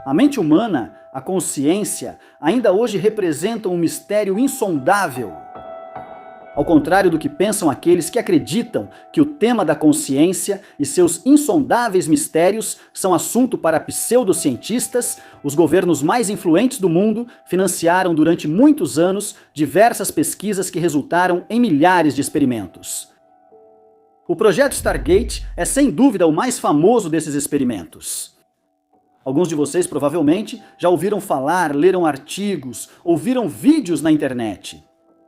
A mente humana, a consciência, ainda hoje representam um mistério insondável. Ao contrário do que pensam aqueles que acreditam que o tema da consciência e seus insondáveis mistérios são assunto para pseudocientistas, os governos mais influentes do mundo financiaram durante muitos anos diversas pesquisas que resultaram em milhares de experimentos. O projeto Stargate é sem dúvida o mais famoso desses experimentos. Alguns de vocês provavelmente já ouviram falar, leram artigos, ouviram vídeos na internet.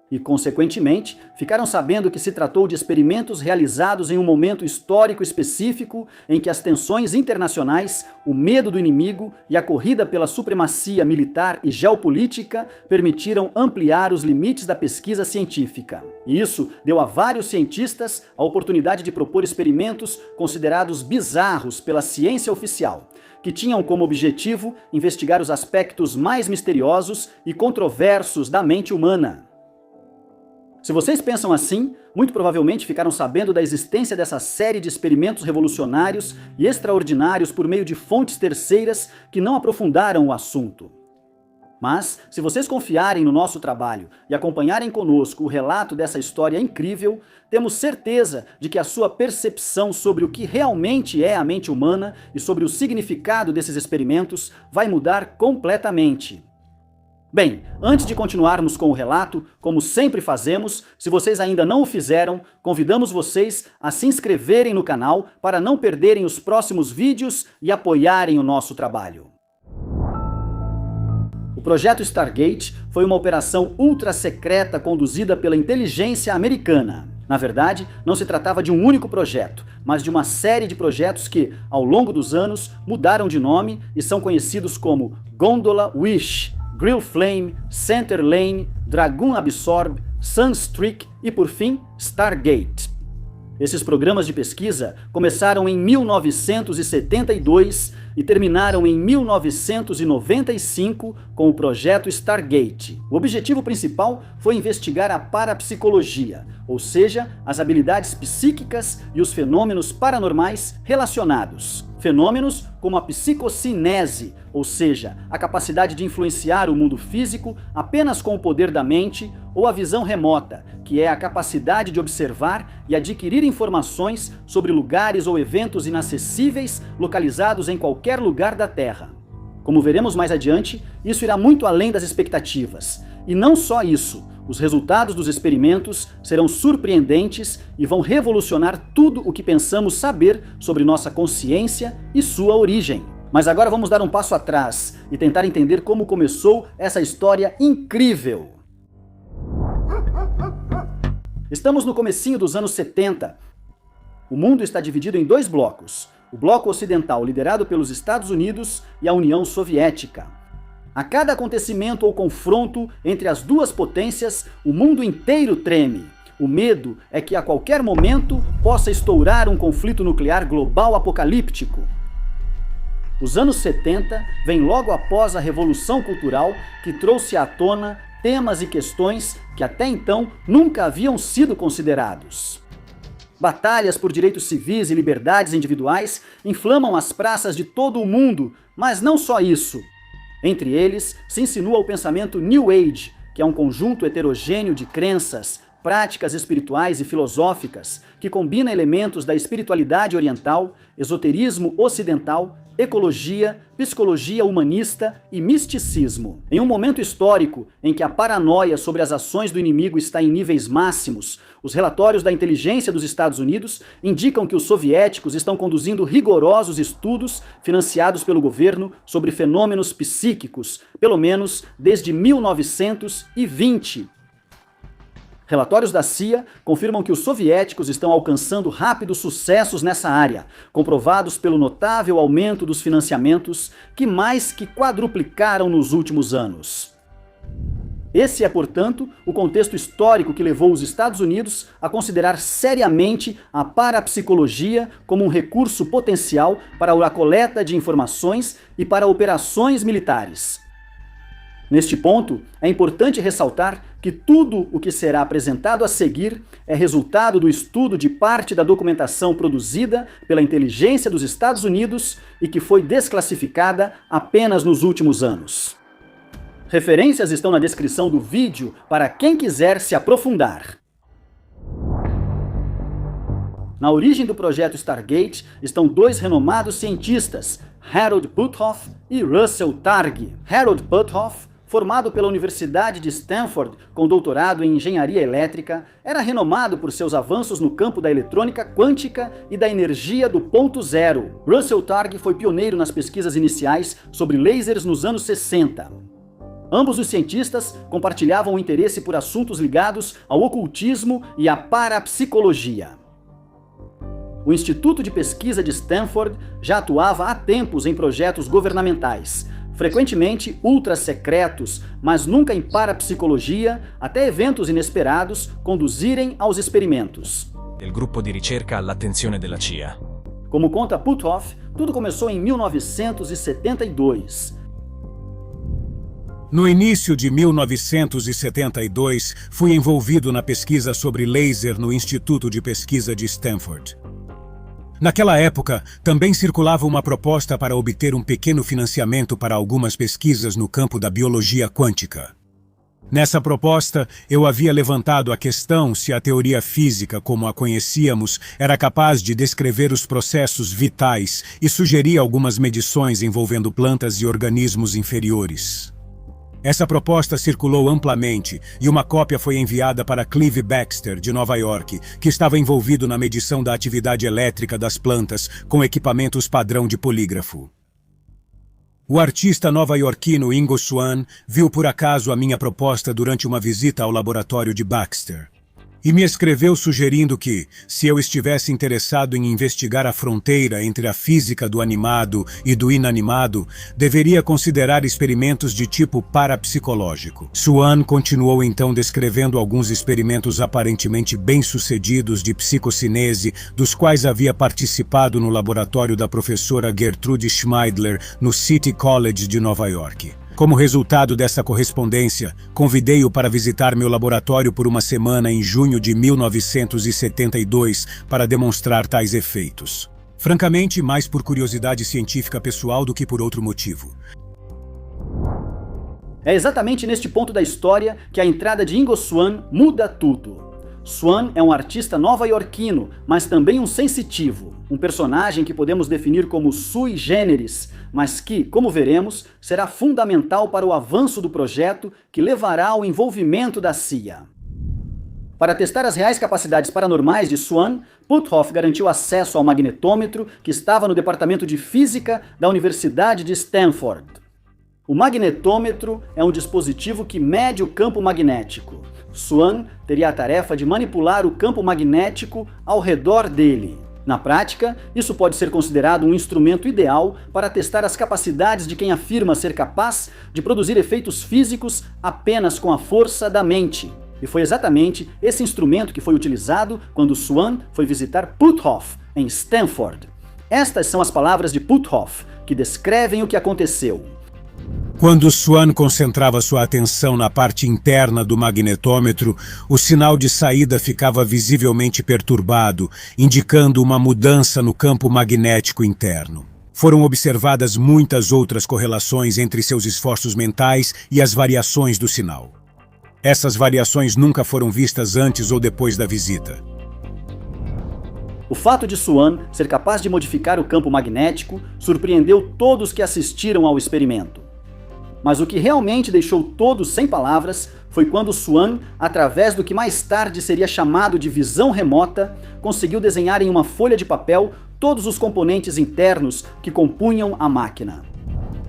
E, consequentemente, ficaram sabendo que se tratou de experimentos realizados em um momento histórico específico em que as tensões internacionais, o medo do inimigo e a corrida pela supremacia militar e geopolítica permitiram ampliar os limites da pesquisa científica. E isso deu a vários cientistas a oportunidade de propor experimentos considerados bizarros pela ciência oficial, que tinham como objetivo investigar os aspectos mais misteriosos e controversos da mente humana. Se vocês pensam assim, muito provavelmente ficaram sabendo da existência dessa série de experimentos revolucionários e extraordinários por meio de fontes terceiras que não aprofundaram o assunto. Mas, se vocês confiarem no nosso trabalho e acompanharem conosco o relato dessa história incrível, temos certeza de que a sua percepção sobre o que realmente é a mente humana e sobre o significado desses experimentos vai mudar completamente. Bem, antes de continuarmos com o relato, como sempre fazemos, se vocês ainda não o fizeram, convidamos vocês a se inscreverem no canal para não perderem os próximos vídeos e apoiarem o nosso trabalho. O projeto Stargate foi uma operação ultra secreta conduzida pela inteligência americana. Na verdade, não se tratava de um único projeto, mas de uma série de projetos que, ao longo dos anos, mudaram de nome e são conhecidos como Gondola Wish, Grill Flame, Center Lane, Dragon Absorb, Sunstreak e, por fim, Stargate. Esses programas de pesquisa começaram em 1972 e terminaram em 1995 com o projeto Stargate. O objetivo principal foi investigar a parapsicologia, ou seja, as habilidades psíquicas e os fenômenos paranormais relacionados. Fenômenos como a psicocinese, ou seja, a capacidade de influenciar o mundo físico apenas com o poder da mente, ou a visão remota, que é a capacidade de observar e adquirir informações sobre lugares ou eventos inacessíveis localizados em qualquer lugar da Terra. Como veremos mais adiante, isso irá muito além das expectativas. E não só isso, os resultados dos experimentos serão surpreendentes e vão revolucionar tudo o que pensamos saber sobre nossa consciência e sua origem. Mas agora vamos dar um passo atrás e tentar entender como começou essa história incrível. Estamos no comecinho dos anos 70. O mundo está dividido em dois blocos. O bloco ocidental, liderado pelos Estados Unidos, e a União Soviética. A cada acontecimento ou confronto entre as duas potências, o mundo inteiro treme. O medo é que a qualquer momento possa estourar um conflito nuclear global apocalíptico. Os anos 70 vêm logo após a Revolução Cultural, que trouxe à tona temas e questões que até então nunca haviam sido considerados. Batalhas por direitos civis e liberdades individuais inflamam as praças de todo o mundo, mas não só isso. Entre eles, se insinua o pensamento New Age, que é um conjunto heterogêneo de crenças, práticas espirituais e filosóficas que combina elementos da espiritualidade oriental, esoterismo ocidental, ecologia, psicologia humanista e misticismo. Em um momento histórico em que a paranoia sobre as ações do inimigo está em níveis máximos, os relatórios da inteligência dos Estados Unidos indicam que os soviéticos estão conduzindo rigorosos estudos financiados pelo governo sobre fenômenos psíquicos, pelo menos desde 1920. Relatórios da CIA confirmam que os soviéticos estão alcançando rápidos sucessos nessa área, comprovados pelo notável aumento dos financiamentos, que mais que quadruplicaram nos últimos anos. Esse é, portanto, o contexto histórico que levou os Estados Unidos a considerar seriamente a parapsicologia como um recurso potencial para a coleta de informações e para operações militares. Neste ponto, é importante ressaltar que tudo o que será apresentado a seguir é resultado do estudo de parte da documentação produzida pela inteligência dos Estados Unidos e que foi desclassificada apenas nos últimos anos. Referências estão na descrição do vídeo para quem quiser se aprofundar. Na origem do projeto Stargate estão dois renomados cientistas, Harold Puthoff e Russell Targ. Harold Puthoff, formado pela Universidade de Stanford com doutorado em engenharia elétrica, era renomado por seus avanços no campo da eletrônica quântica e da energia do ponto zero. Russell Targ foi pioneiro nas pesquisas iniciais sobre lasers nos anos 60. Ambos os cientistas compartilhavam o interesse por assuntos ligados ao ocultismo e à parapsicologia. O Instituto de Pesquisa de Stanford já atuava há tempos em projetos governamentais, frequentemente ultra-secretos, mas nunca em parapsicologia, até eventos inesperados conduzirem aos experimentos. Del gruppo di ricerca all'attenzione della CIA. Como conta Puthoff, tudo começou em 1972. No início de 1972, fui envolvido na pesquisa sobre laser no Instituto de Pesquisa de Stanford. Naquela época, também circulava uma proposta para obter um pequeno financiamento para algumas pesquisas no campo da biologia quântica. Nessa proposta, eu havia levantado a questão se a teoria física, como a conhecíamos, era capaz de descrever os processos vitais e sugeri algumas medições envolvendo plantas e organismos inferiores. Essa proposta circulou amplamente e uma cópia foi enviada para Clive Baxter, de Nova York, que estava envolvido na medição da atividade elétrica das plantas com equipamentos padrão de polígrafo. O artista nova-iorquino Ingo Swann viu por acaso a minha proposta durante uma visita ao laboratório de Baxter. E me escreveu sugerindo que, se eu estivesse interessado em investigar a fronteira entre a física do animado e do inanimado, deveria considerar experimentos de tipo parapsicológico. Swann continuou então descrevendo alguns experimentos aparentemente bem-sucedidos de psicocinese, dos quais havia participado no laboratório da professora Gertrude Schmeidler, no City College de Nova York. Como resultado dessa correspondência, convidei-o para visitar meu laboratório por uma semana em junho de 1972 para demonstrar tais efeitos. Francamente, mais por curiosidade científica pessoal do que por outro motivo. É exatamente neste ponto da história que a entrada de Ingo Swann muda tudo. Swann é um artista nova-iorquino, mas também um sensitivo, um personagem que podemos definir como sui generis, mas que, como veremos, será fundamental para o avanço do projeto que levará ao envolvimento da CIA. Para testar as reais capacidades paranormais de Swann, Puthoff garantiu acesso ao magnetômetro que estava no Departamento de Física da Universidade de Stanford. O magnetômetro é um dispositivo que mede o campo magnético. Swann teria a tarefa de manipular o campo magnético ao redor dele. Na prática, isso pode ser considerado um instrumento ideal para testar as capacidades de quem afirma ser capaz de produzir efeitos físicos apenas com a força da mente. E foi exatamente esse instrumento que foi utilizado quando Swann foi visitar Puthoff, em Stanford. Estas são as palavras de Puthoff, que descrevem o que aconteceu. Quando Swann concentrava sua atenção na parte interna do magnetômetro, o sinal de saída ficava visivelmente perturbado, indicando uma mudança no campo magnético interno. Foram observadas muitas outras correlações entre seus esforços mentais e as variações do sinal. Essas variações nunca foram vistas antes ou depois da visita. O fato de Swann ser capaz de modificar o campo magnético surpreendeu todos que assistiram ao experimento. Mas o que realmente deixou todos sem palavras foi quando Swann, através do que mais tarde seria chamado de visão remota, conseguiu desenhar em uma folha de papel todos os componentes internos que compunham a máquina.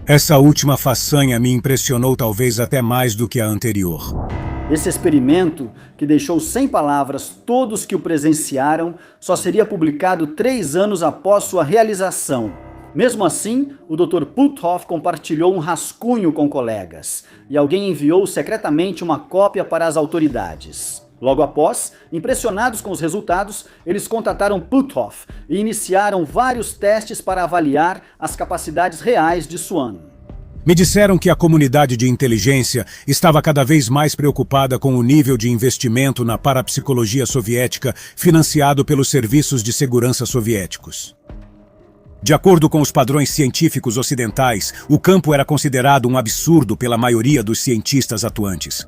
Essa última façanha me impressionou talvez até mais do que a anterior. Esse experimento, que deixou sem palavras todos que o presenciaram, só seria publicado 3 anos após sua realização. Mesmo assim, o Dr. Puthoff compartilhou um rascunho com colegas, e alguém enviou secretamente uma cópia para as autoridades. Logo após, impressionados com os resultados, eles contataram Puthoff e iniciaram vários testes para avaliar as capacidades reais de Swann. Me disseram que a comunidade de inteligência estava cada vez mais preocupada com o nível de investimento na parapsicologia soviética financiado pelos serviços de segurança soviéticos. De acordo com os padrões científicos ocidentais, o campo era considerado um absurdo pela maioria dos cientistas atuantes.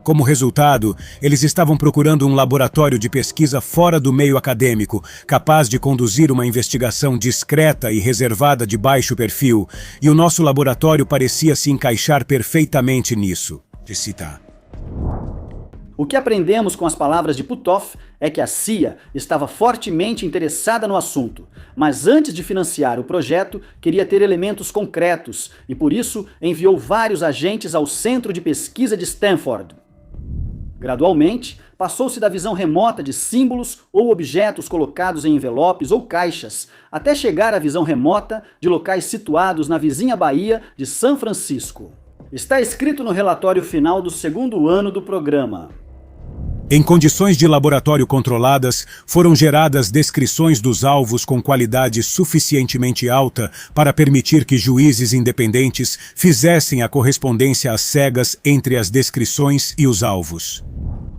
Como resultado, eles estavam procurando um laboratório de pesquisa fora do meio acadêmico, capaz de conduzir uma investigação discreta e reservada de baixo perfil, e o nosso laboratório parecia se encaixar perfeitamente nisso. De citar. O que aprendemos com as palavras de Puthoff é que a CIA estava fortemente interessada no assunto, mas antes de financiar o projeto, queria ter elementos concretos e, por isso, enviou vários agentes ao Centro de Pesquisa de Stanford. Gradualmente, passou-se da visão remota de símbolos ou objetos colocados em envelopes ou caixas, até chegar à visão remota de locais situados na vizinha Baía de São Francisco. Está escrito no relatório final do segundo ano do programa. Em condições de laboratório controladas, foram geradas descrições dos alvos com qualidade suficientemente alta para permitir que juízes independentes fizessem a correspondência às cegas entre as descrições e os alvos.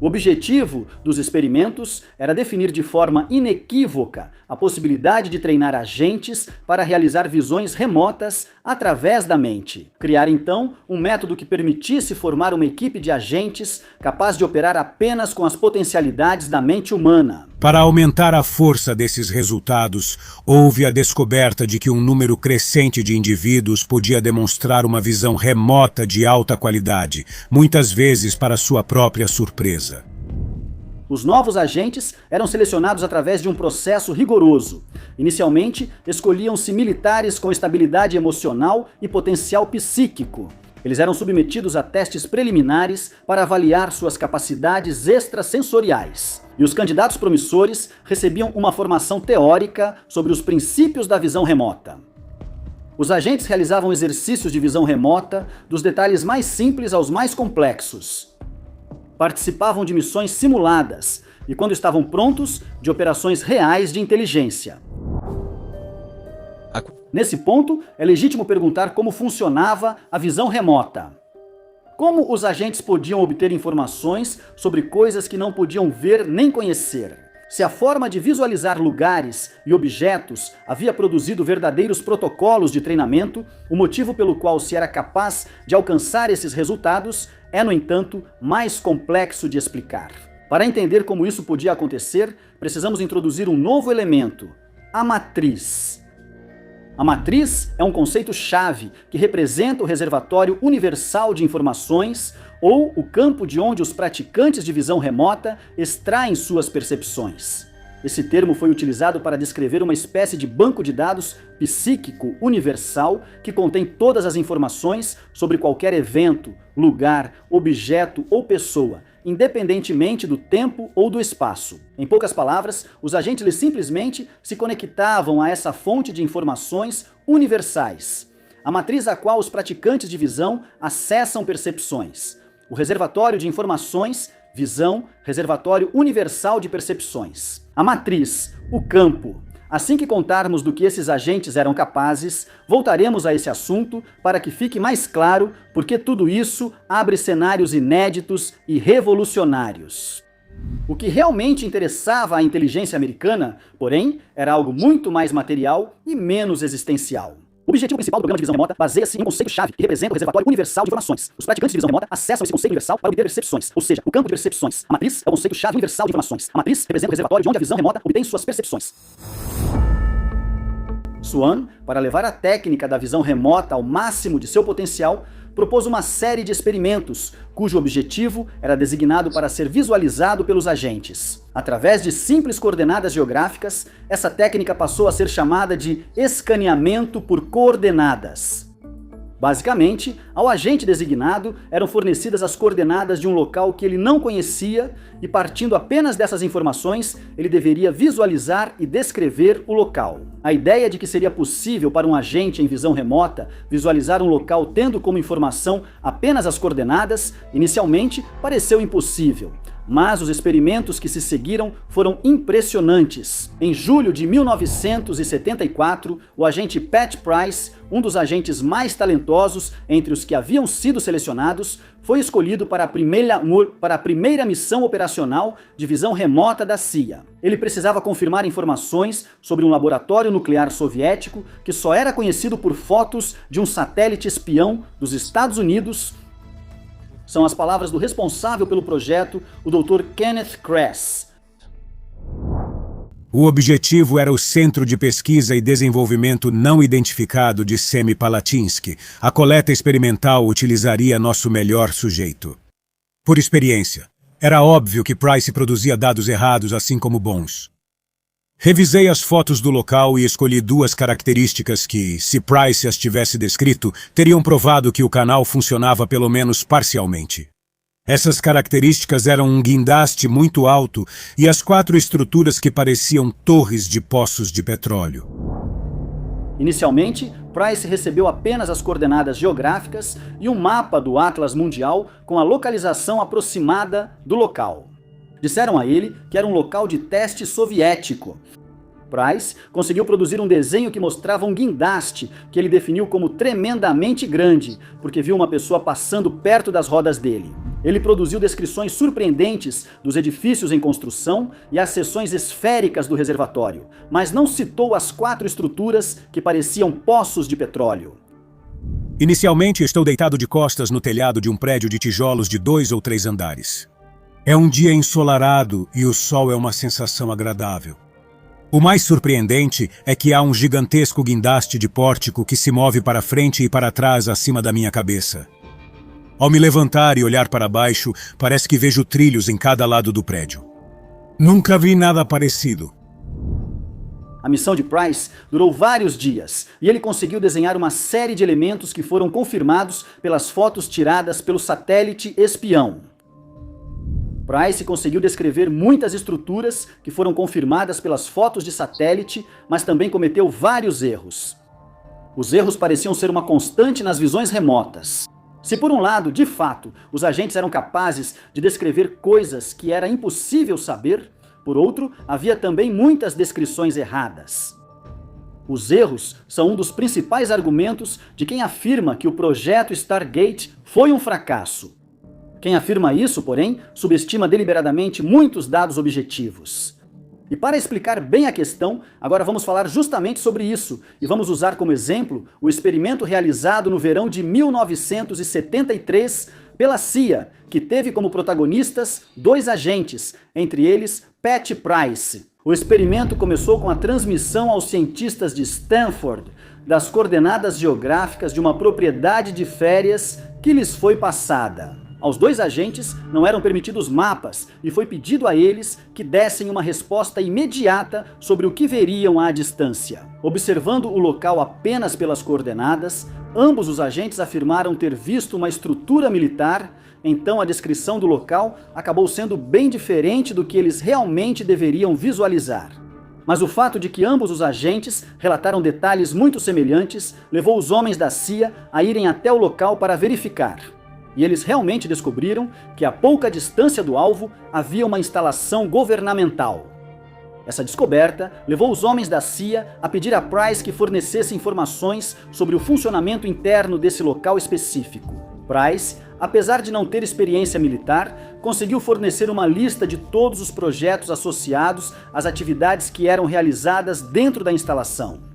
O objetivo dos experimentos era definir de forma inequívoca a possibilidade de treinar agentes para realizar visões remotas através da mente. Criar, então, um método que permitisse formar uma equipe de agentes capaz de operar apenas com as potencialidades da mente humana. Para aumentar a força desses resultados, houve a descoberta de que um número crescente de indivíduos podia demonstrar uma visão remota de alta qualidade, muitas vezes para sua própria surpresa. Os novos agentes eram selecionados através de um processo rigoroso. Inicialmente, escolhiam-se militares com estabilidade emocional e potencial psíquico. Eles eram submetidos a testes preliminares para avaliar suas capacidades extrasensoriais. E os candidatos promissores recebiam uma formação teórica sobre os princípios da visão remota. Os agentes realizavam exercícios de visão remota, dos detalhes mais simples aos mais complexos. Participavam de missões simuladas e, quando estavam prontos, de operações reais de inteligência. Nesse ponto, é legítimo perguntar como funcionava a visão remota. Como os agentes podiam obter informações sobre coisas que não podiam ver nem conhecer? Se a forma de visualizar lugares e objetos havia produzido verdadeiros protocolos de treinamento, o motivo pelo qual se era capaz de alcançar esses resultados é, no entanto, mais complexo de explicar. Para entender como isso podia acontecer, precisamos introduzir um novo elemento: a matriz. A matriz é um conceito-chave que representa o reservatório universal de informações ou o campo de onde os praticantes de visão remota extraem suas percepções. Esse termo foi utilizado para descrever uma espécie de banco de dados psíquico universal que contém todas as informações sobre qualquer evento, lugar, objeto ou pessoa, independentemente do tempo ou do espaço. Em poucas palavras, os agentes simplesmente se conectavam a essa fonte de informações universais, a matriz a qual os praticantes de visão acessam percepções. O reservatório de informações, visão, reservatório universal de percepções. A matriz, o campo. Assim que contarmos do que esses agentes eram capazes, voltaremos a esse assunto para que fique mais claro porque tudo isso abre cenários inéditos e revolucionários. O que realmente interessava à inteligência americana, porém, era algo muito mais material e menos existencial. O objetivo principal do programa de visão remota baseia-se em um conceito-chave que representa o reservatório universal de informações. Os praticantes de visão remota acessam esse conceito universal para obter percepções, ou seja, o campo de percepções. A matriz é o conceito-chave universal de informações. A matriz representa o reservatório de onde a visão remota obtém suas percepções. Swan, para levar a técnica da visão remota ao máximo de seu potencial, propôs uma série de experimentos, cujo objetivo era designado para ser visualizado pelos agentes. Através de simples coordenadas geográficas, essa técnica passou a ser chamada de escaneamento por coordenadas. Basicamente, ao agente designado eram fornecidas as coordenadas de um local que ele não conhecia e, partindo apenas dessas informações, ele deveria visualizar e descrever o local. A ideia de que seria possível para um agente em visão remota visualizar um local tendo como informação apenas as coordenadas, inicialmente pareceu impossível. Mas os experimentos que se seguiram foram impressionantes. Em julho de 1974, o agente Pat Price, um dos agentes mais talentosos entre os que haviam sido selecionados, foi escolhido para a primeira missão operacional de visão remota da CIA. Ele precisava confirmar informações sobre um laboratório nuclear soviético que só era conhecido por fotos de um satélite espião dos Estados Unidos. São as palavras do responsável pelo projeto, o Dr. Kenneth Kress. O objetivo era o Centro de Pesquisa e Desenvolvimento Não Identificado de Semipalatinsk. A coleta experimental utilizaria nosso melhor sujeito. Por experiência, era óbvio que Price produzia dados errados assim como bons. Revisei as fotos do local e escolhi duas características que, se Price as tivesse descrito, teriam provado que o canal funcionava pelo menos parcialmente. Essas características eram um guindaste muito alto e as 4 estruturas que pareciam torres de poços de petróleo. Inicialmente, Price recebeu apenas as coordenadas geográficas e um mapa do Atlas Mundial com a localização aproximada do local. Disseram a ele que era um local de teste soviético. Price conseguiu produzir um desenho que mostrava um guindaste, que ele definiu como tremendamente grande, porque viu uma pessoa passando perto das rodas dele. Ele produziu descrições surpreendentes dos edifícios em construção e as seções esféricas do reservatório, mas não citou as 4 estruturas que pareciam poços de petróleo. Inicialmente, estou deitado de costas no telhado de um prédio de tijolos de 2 ou 3 andares. É um dia ensolarado e o sol é uma sensação agradável. O mais surpreendente é que há um gigantesco guindaste de pórtico que se move para frente e para trás acima da minha cabeça. Ao me levantar e olhar para baixo, parece que vejo trilhos em cada lado do prédio. Nunca vi nada parecido. A missão de Price durou vários dias e ele conseguiu desenhar uma série de elementos que foram confirmados pelas fotos tiradas pelo satélite espião. Price conseguiu descrever muitas estruturas que foram confirmadas pelas fotos de satélite, mas também cometeu vários erros. Os erros pareciam ser uma constante nas visões remotas. Se por um lado, de fato, os agentes eram capazes de descrever coisas que era impossível saber, por outro, havia também muitas descrições erradas. Os erros são um dos principais argumentos de quem afirma que o projeto Stargate foi um fracasso. Quem afirma isso, porém, subestima deliberadamente muitos dados objetivos. E para explicar bem a questão, agora vamos falar justamente sobre isso, e vamos usar como exemplo o experimento realizado no verão de 1973 pela CIA, que teve como protagonistas 2 agentes, entre eles Pat Price. O experimento começou com a transmissão aos cientistas de Stanford das coordenadas geográficas de uma propriedade de férias que lhes foi passada. Aos 2 agentes não eram permitidos mapas e foi pedido a eles que dessem uma resposta imediata sobre o que veriam à distância. Observando o local apenas pelas coordenadas, ambos os agentes afirmaram ter visto uma estrutura militar, então a descrição do local acabou sendo bem diferente do que eles realmente deveriam visualizar. Mas o fato de que ambos os agentes relataram detalhes muito semelhantes levou os homens da CIA a irem até o local para verificar. E eles realmente descobriram que a pouca distância do alvo havia uma instalação governamental. Essa descoberta levou os homens da CIA a pedir a Price que fornecesse informações sobre o funcionamento interno desse local específico. Price, apesar de não ter experiência militar, conseguiu fornecer uma lista de todos os projetos associados às atividades que eram realizadas dentro da instalação.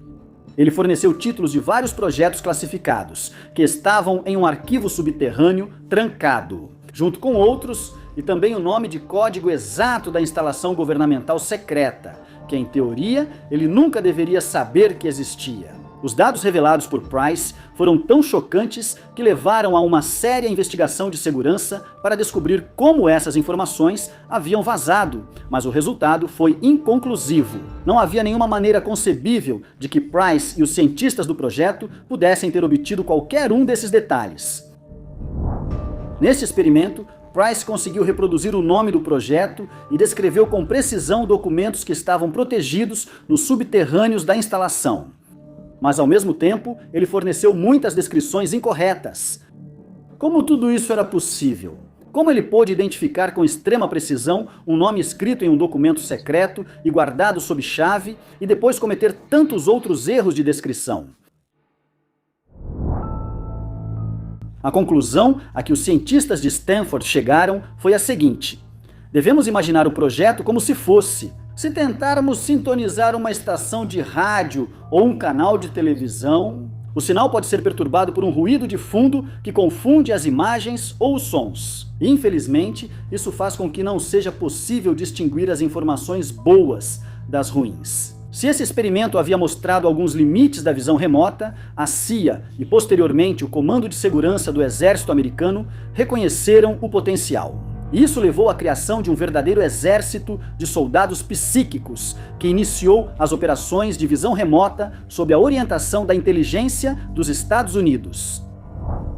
Ele forneceu títulos de vários projetos classificados, que estavam em um arquivo subterrâneo trancado, junto com outros, e também o nome de código exato da instalação governamental secreta, que em teoria ele nunca deveria saber que existia. Os dados revelados por Price foram tão chocantes que levaram a uma séria investigação de segurança para descobrir como essas informações haviam vazado, mas o resultado foi inconclusivo. Não havia nenhuma maneira concebível de que Price e os cientistas do projeto pudessem ter obtido qualquer um desses detalhes. Neste experimento, Price conseguiu reproduzir o nome do projeto e descreveu com precisão documentos que estavam protegidos nos subterrâneos da instalação. Mas, ao mesmo tempo, ele forneceu muitas descrições incorretas. Como tudo isso era possível? Como ele pôde identificar com extrema precisão um nome escrito em um documento secreto e guardado sob chave e depois cometer tantos outros erros de descrição? A conclusão a que os cientistas de Stanford chegaram foi a seguinte: devemos imaginar o projeto como se fosse. Se tentarmos sintonizar uma estação de rádio ou um canal de televisão, o sinal pode ser perturbado por um ruído de fundo que confunde as imagens ou os sons. Infelizmente, isso faz com que não seja possível distinguir as informações boas das ruins. Se esse experimento havia mostrado alguns limites da visão remota, a CIA e posteriormente o Comando de Segurança do Exército Americano reconheceram o potencial. Isso levou à criação de um verdadeiro exército de soldados psíquicos, que iniciou as operações de visão remota sob a orientação da inteligência dos Estados Unidos.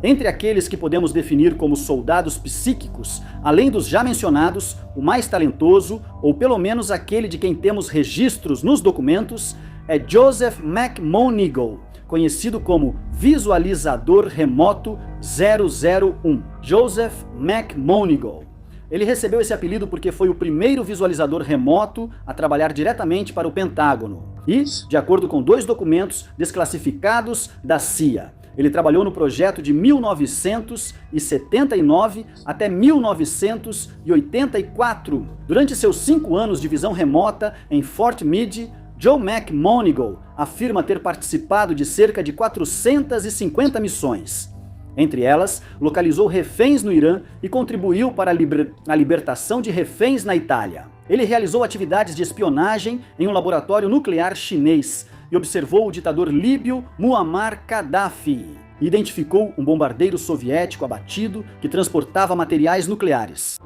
Entre aqueles que podemos definir como soldados psíquicos, além dos já mencionados, o mais talentoso, ou pelo menos aquele de quem temos registros nos documentos, é Joseph McMoneagle, conhecido como Visualizador Remoto 001. Joseph McMoneagle. Ele recebeu esse apelido porque foi o primeiro visualizador remoto a trabalhar diretamente para o Pentágono. E, de acordo com 2 documentos desclassificados da CIA, ele trabalhou no projeto de 1979 até 1984. Durante seus 5 anos de visão remota em Fort Meade, Joe McMoneagle afirma ter participado de cerca de 450 missões. Entre elas, localizou reféns no Irã e contribuiu para a libertação de reféns na Itália. Ele realizou atividades de espionagem em um laboratório nuclear chinês e observou o ditador líbio Muammar Gaddafi. Identificou um bombardeiro soviético abatido que transportava materiais nucleares.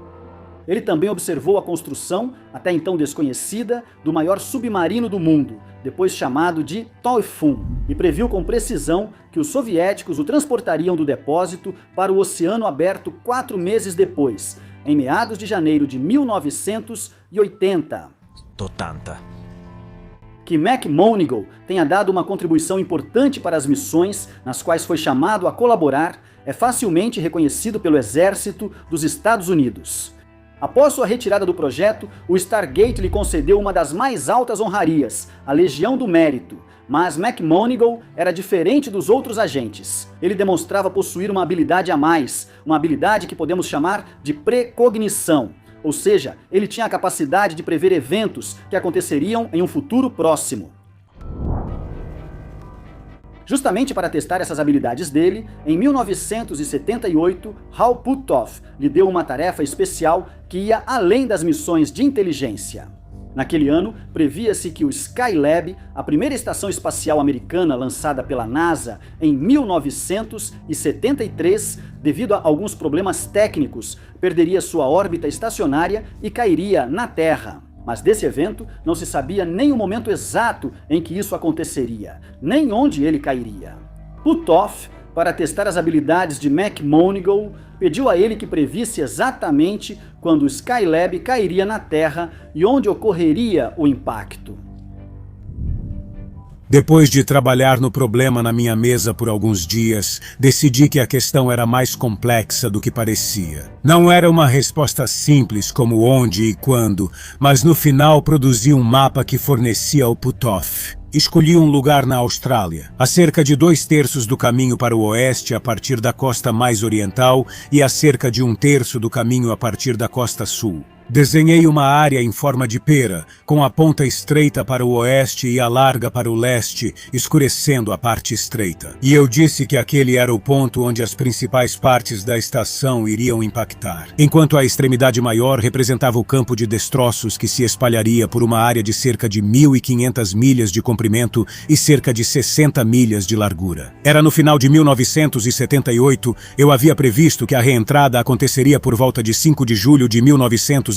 Ele também observou a construção, até então desconhecida, do maior submarino do mundo, depois chamado de Typhoon, e previu com precisão que os soviéticos o transportariam do depósito para o Oceano Aberto 4 meses depois, em meados de janeiro de 1980. Que McMoneagle tenha dado uma contribuição importante para as missões nas quais foi chamado a colaborar é facilmente reconhecido pelo Exército dos Estados Unidos. Após sua retirada do projeto, o Stargate lhe concedeu uma das mais altas honrarias, a Legião do Mérito, mas McMoneagle era diferente dos outros agentes. Ele demonstrava possuir uma habilidade a mais, uma habilidade que podemos chamar de precognição, ou seja, ele tinha a capacidade de prever eventos que aconteceriam em um futuro próximo. Justamente para testar essas habilidades dele, em 1978, Hal Puthoff lhe deu uma tarefa especial que ia além das missões de inteligência. Naquele ano, previa-se que o Skylab, a primeira estação espacial americana lançada pela NASA em 1973, devido a alguns problemas técnicos, perderia sua órbita estacionária e cairia na Terra. Mas desse evento não se sabia nem o momento exato em que isso aconteceria, nem onde ele cairia. Puthoff, para testar as habilidades de McMoneagle, pediu a ele que previsse exatamente quando o Skylab cairia na Terra e onde ocorreria o impacto. Depois de trabalhar no problema na minha mesa por alguns dias, decidi que a questão era mais complexa do que parecia. Não era uma resposta simples como onde e quando, mas no final produzi um mapa que fornecia ao Puthoff. Escolhi um lugar na Austrália, a cerca de 2/3 do caminho para o oeste a partir da costa mais oriental e a cerca de 1/3 do caminho a partir da costa sul. Desenhei uma área em forma de pera, com a ponta estreita para o oeste e a larga para o leste, escurecendo a parte estreita. E eu disse que aquele era o ponto onde as principais partes da estação iriam impactar, enquanto a extremidade maior representava o campo de destroços que se espalharia por uma área de cerca de 1.500 milhas de comprimento e cerca de 60 milhas de largura. Era no final de 1978, eu havia previsto que a reentrada aconteceria por volta de 5 de julho de 1979.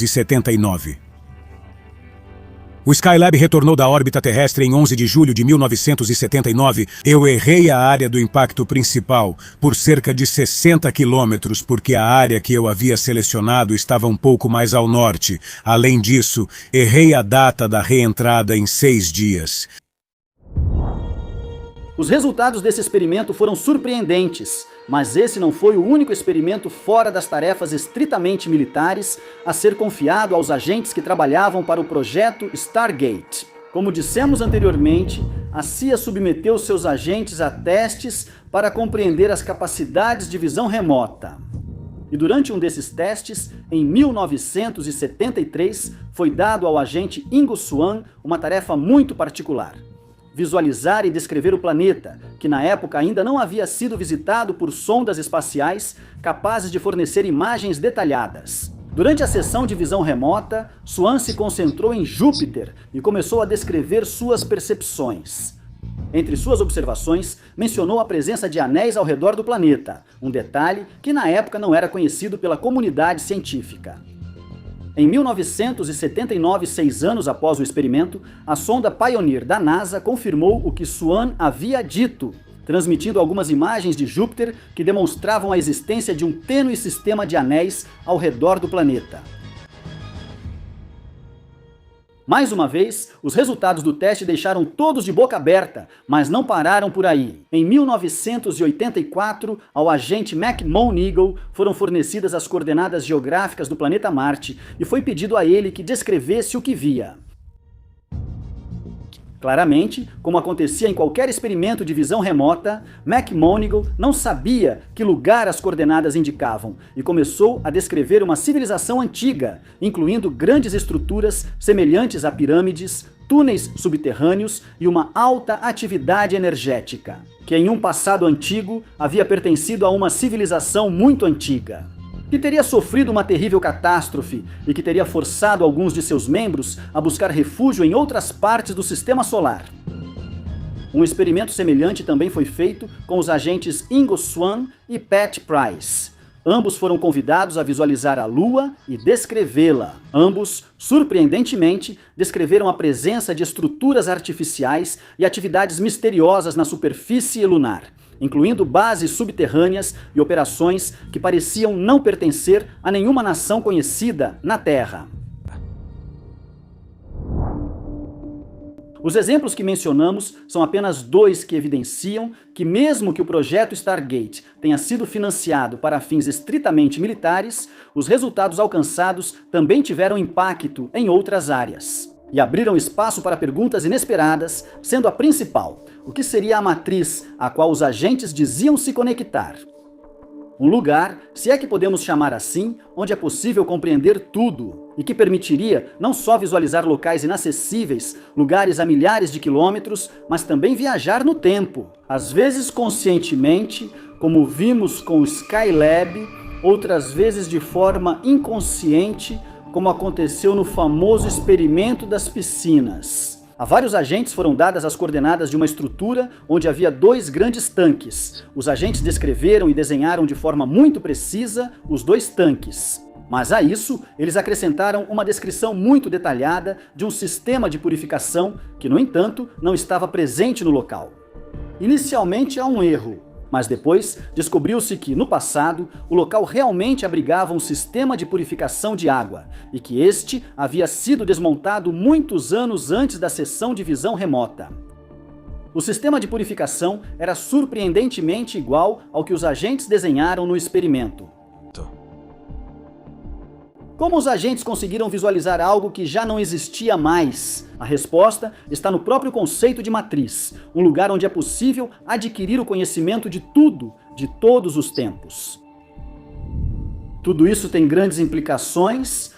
O Skylab retornou da órbita terrestre em 11 de julho de 1979. Eu errei a área do impacto principal por cerca de 60 quilômetros, porque a área que eu havia selecionado estava um pouco mais ao norte. Além disso, errei a data da reentrada em 6 dias. Os resultados desse experimento foram surpreendentes, mas esse não foi o único experimento fora das tarefas estritamente militares a ser confiado aos agentes que trabalhavam para o projeto Stargate. Como dissemos anteriormente, a CIA submeteu seus agentes a testes para compreender as capacidades de visão remota. E durante um desses testes, em 1973, foi dado ao agente Ingo Swann uma tarefa muito particular: visualizar e descrever o planeta, que na época ainda não havia sido visitado por sondas espaciais capazes de fornecer imagens detalhadas. Durante a sessão de visão remota, Swann se concentrou em Júpiter e começou a descrever suas percepções. Entre suas observações, mencionou a presença de anéis ao redor do planeta, um detalhe que na época não era conhecido pela comunidade científica. Em 1979, 6 anos após o experimento, a sonda Pioneer da NASA confirmou o que Swann havia dito, transmitindo algumas imagens de Júpiter que demonstravam a existência de um tênue sistema de anéis ao redor do planeta. Mais uma vez, os resultados do teste deixaram todos de boca aberta, mas não pararam por aí. Em 1984, ao agente McMoneagle foram fornecidas as coordenadas geográficas do planeta Marte e foi pedido a ele que descrevesse o que via. Claramente, como acontecia em qualquer experimento de visão remota, McMoneagle não sabia que lugar as coordenadas indicavam e começou a descrever uma civilização antiga, incluindo grandes estruturas semelhantes a pirâmides, túneis subterrâneos e uma alta atividade energética, que em um passado antigo havia pertencido a uma civilização muito antiga, que teria sofrido uma terrível catástrofe e que teria forçado alguns de seus membros a buscar refúgio em outras partes do sistema solar. Um experimento semelhante também foi feito com os agentes Ingo Swann e Pat Price. Ambos foram convidados a visualizar a Lua e descrevê-la. Ambos, surpreendentemente, descreveram a presença de estruturas artificiais e atividades misteriosas na superfície lunar, incluindo bases subterrâneas e operações que pareciam não pertencer a nenhuma nação conhecida na Terra. Os exemplos que mencionamos são apenas dois que evidenciam que, mesmo que o projeto Stargate tenha sido financiado para fins estritamente militares, os resultados alcançados também tiveram impacto em outras áreas e abriram espaço para perguntas inesperadas, sendo a principal: o que seria a matriz a qual os agentes diziam se conectar? Um lugar, se é que podemos chamar assim, onde é possível compreender tudo e que permitiria não só visualizar locais inacessíveis, lugares a milhares de quilômetros, mas também viajar no tempo, às vezes conscientemente, como vimos com o Skylab, outras vezes de forma inconsciente, como aconteceu no famoso experimento das piscinas. A vários agentes foram dadas as coordenadas de uma estrutura onde havia 2 grandes tanques. Os agentes descreveram e desenharam de forma muito precisa os 2 tanques. Mas a isso, eles acrescentaram uma descrição muito detalhada de um sistema de purificação que, no entanto, não estava presente no local. Inicialmente há um erro, mas depois descobriu-se que, no passado, o local realmente abrigava um sistema de purificação de água e que este havia sido desmontado muitos anos antes da sessão de visão remota. O sistema de purificação era surpreendentemente igual ao que os agentes desenharam no experimento. Como os agentes conseguiram visualizar algo que já não existia mais? A resposta está no próprio conceito de matriz, um lugar onde é possível adquirir o conhecimento de tudo, de todos os tempos. Tudo isso tem grandes implicações.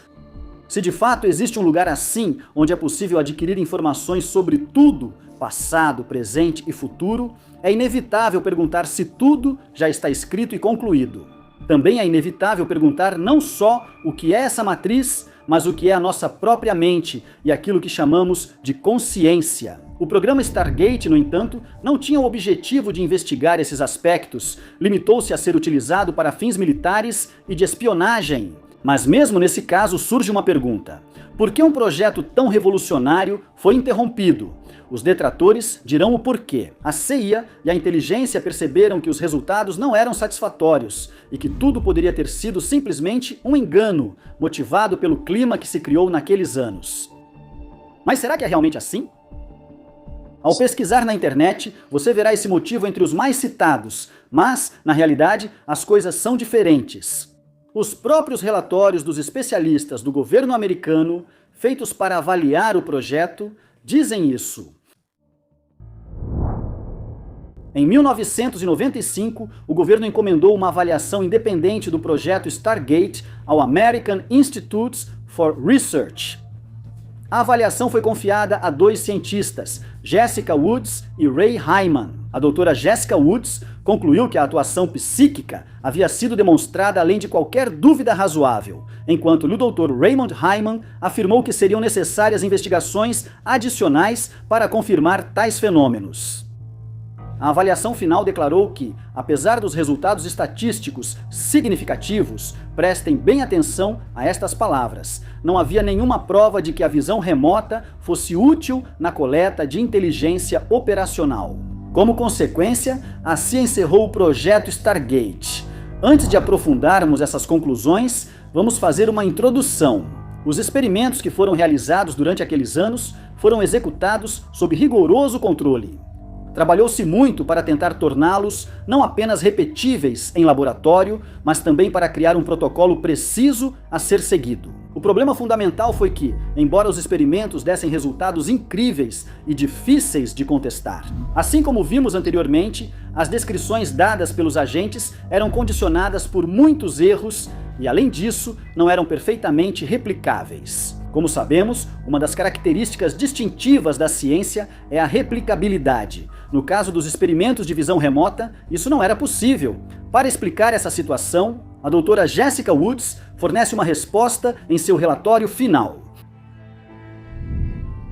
Se de fato existe um lugar assim, onde é possível adquirir informações sobre tudo, passado, presente e futuro, é inevitável perguntar se tudo já está escrito e concluído. Também é inevitável perguntar não só o que é essa matriz, mas o que é a nossa própria mente e aquilo que chamamos de consciência. O programa Stargate, no entanto, não tinha o objetivo de investigar esses aspectos, limitou-se a ser utilizado para fins militares e de espionagem. Mas mesmo nesse caso surge uma pergunta: por que um projeto tão revolucionário foi interrompido? Os detratores dirão o porquê. A CIA e a inteligência perceberam que os resultados não eram satisfatórios e que tudo poderia ter sido simplesmente um engano, motivado pelo clima que se criou naqueles anos. Mas será que é realmente assim? Ao pesquisar na internet, você verá esse motivo entre os mais citados, mas, na realidade, as coisas são diferentes. Os próprios relatórios dos especialistas do governo americano, feitos para avaliar o projeto, dizem isso. Em 1995, o governo encomendou uma avaliação independente do projeto Stargate ao American Institute for Research. A avaliação foi confiada a 2 cientistas, Jessica Woods e Ray Hyman. A doutora Jessica Woods concluiu que a atuação psíquica havia sido demonstrada além de qualquer dúvida razoável, enquanto o Dr. Raymond Hyman afirmou que seriam necessárias investigações adicionais para confirmar tais fenômenos. A avaliação final declarou que, apesar dos resultados estatísticos significativos, prestem bem atenção a estas palavras, não havia nenhuma prova de que a visão remota fosse útil na coleta de inteligência operacional. Como consequência, assim encerrou o projeto Stargate. Antes de aprofundarmos essas conclusões, vamos fazer uma introdução. Os experimentos que foram realizados durante aqueles anos foram executados sob rigoroso controle. Trabalhou-se muito para tentar torná-los não apenas repetíveis em laboratório, mas também para criar um protocolo preciso a ser seguido. O problema fundamental foi que, embora os experimentos dessem resultados incríveis e difíceis de contestar, assim como vimos anteriormente, as descrições dadas pelos agentes eram condicionadas por muitos erros e, além disso, não eram perfeitamente replicáveis. Como sabemos, uma das características distintivas da ciência é a replicabilidade. No caso dos experimentos de visão remota, isso não era possível. Para explicar essa situação, a doutora Jessica Woods fornece uma resposta em seu relatório final.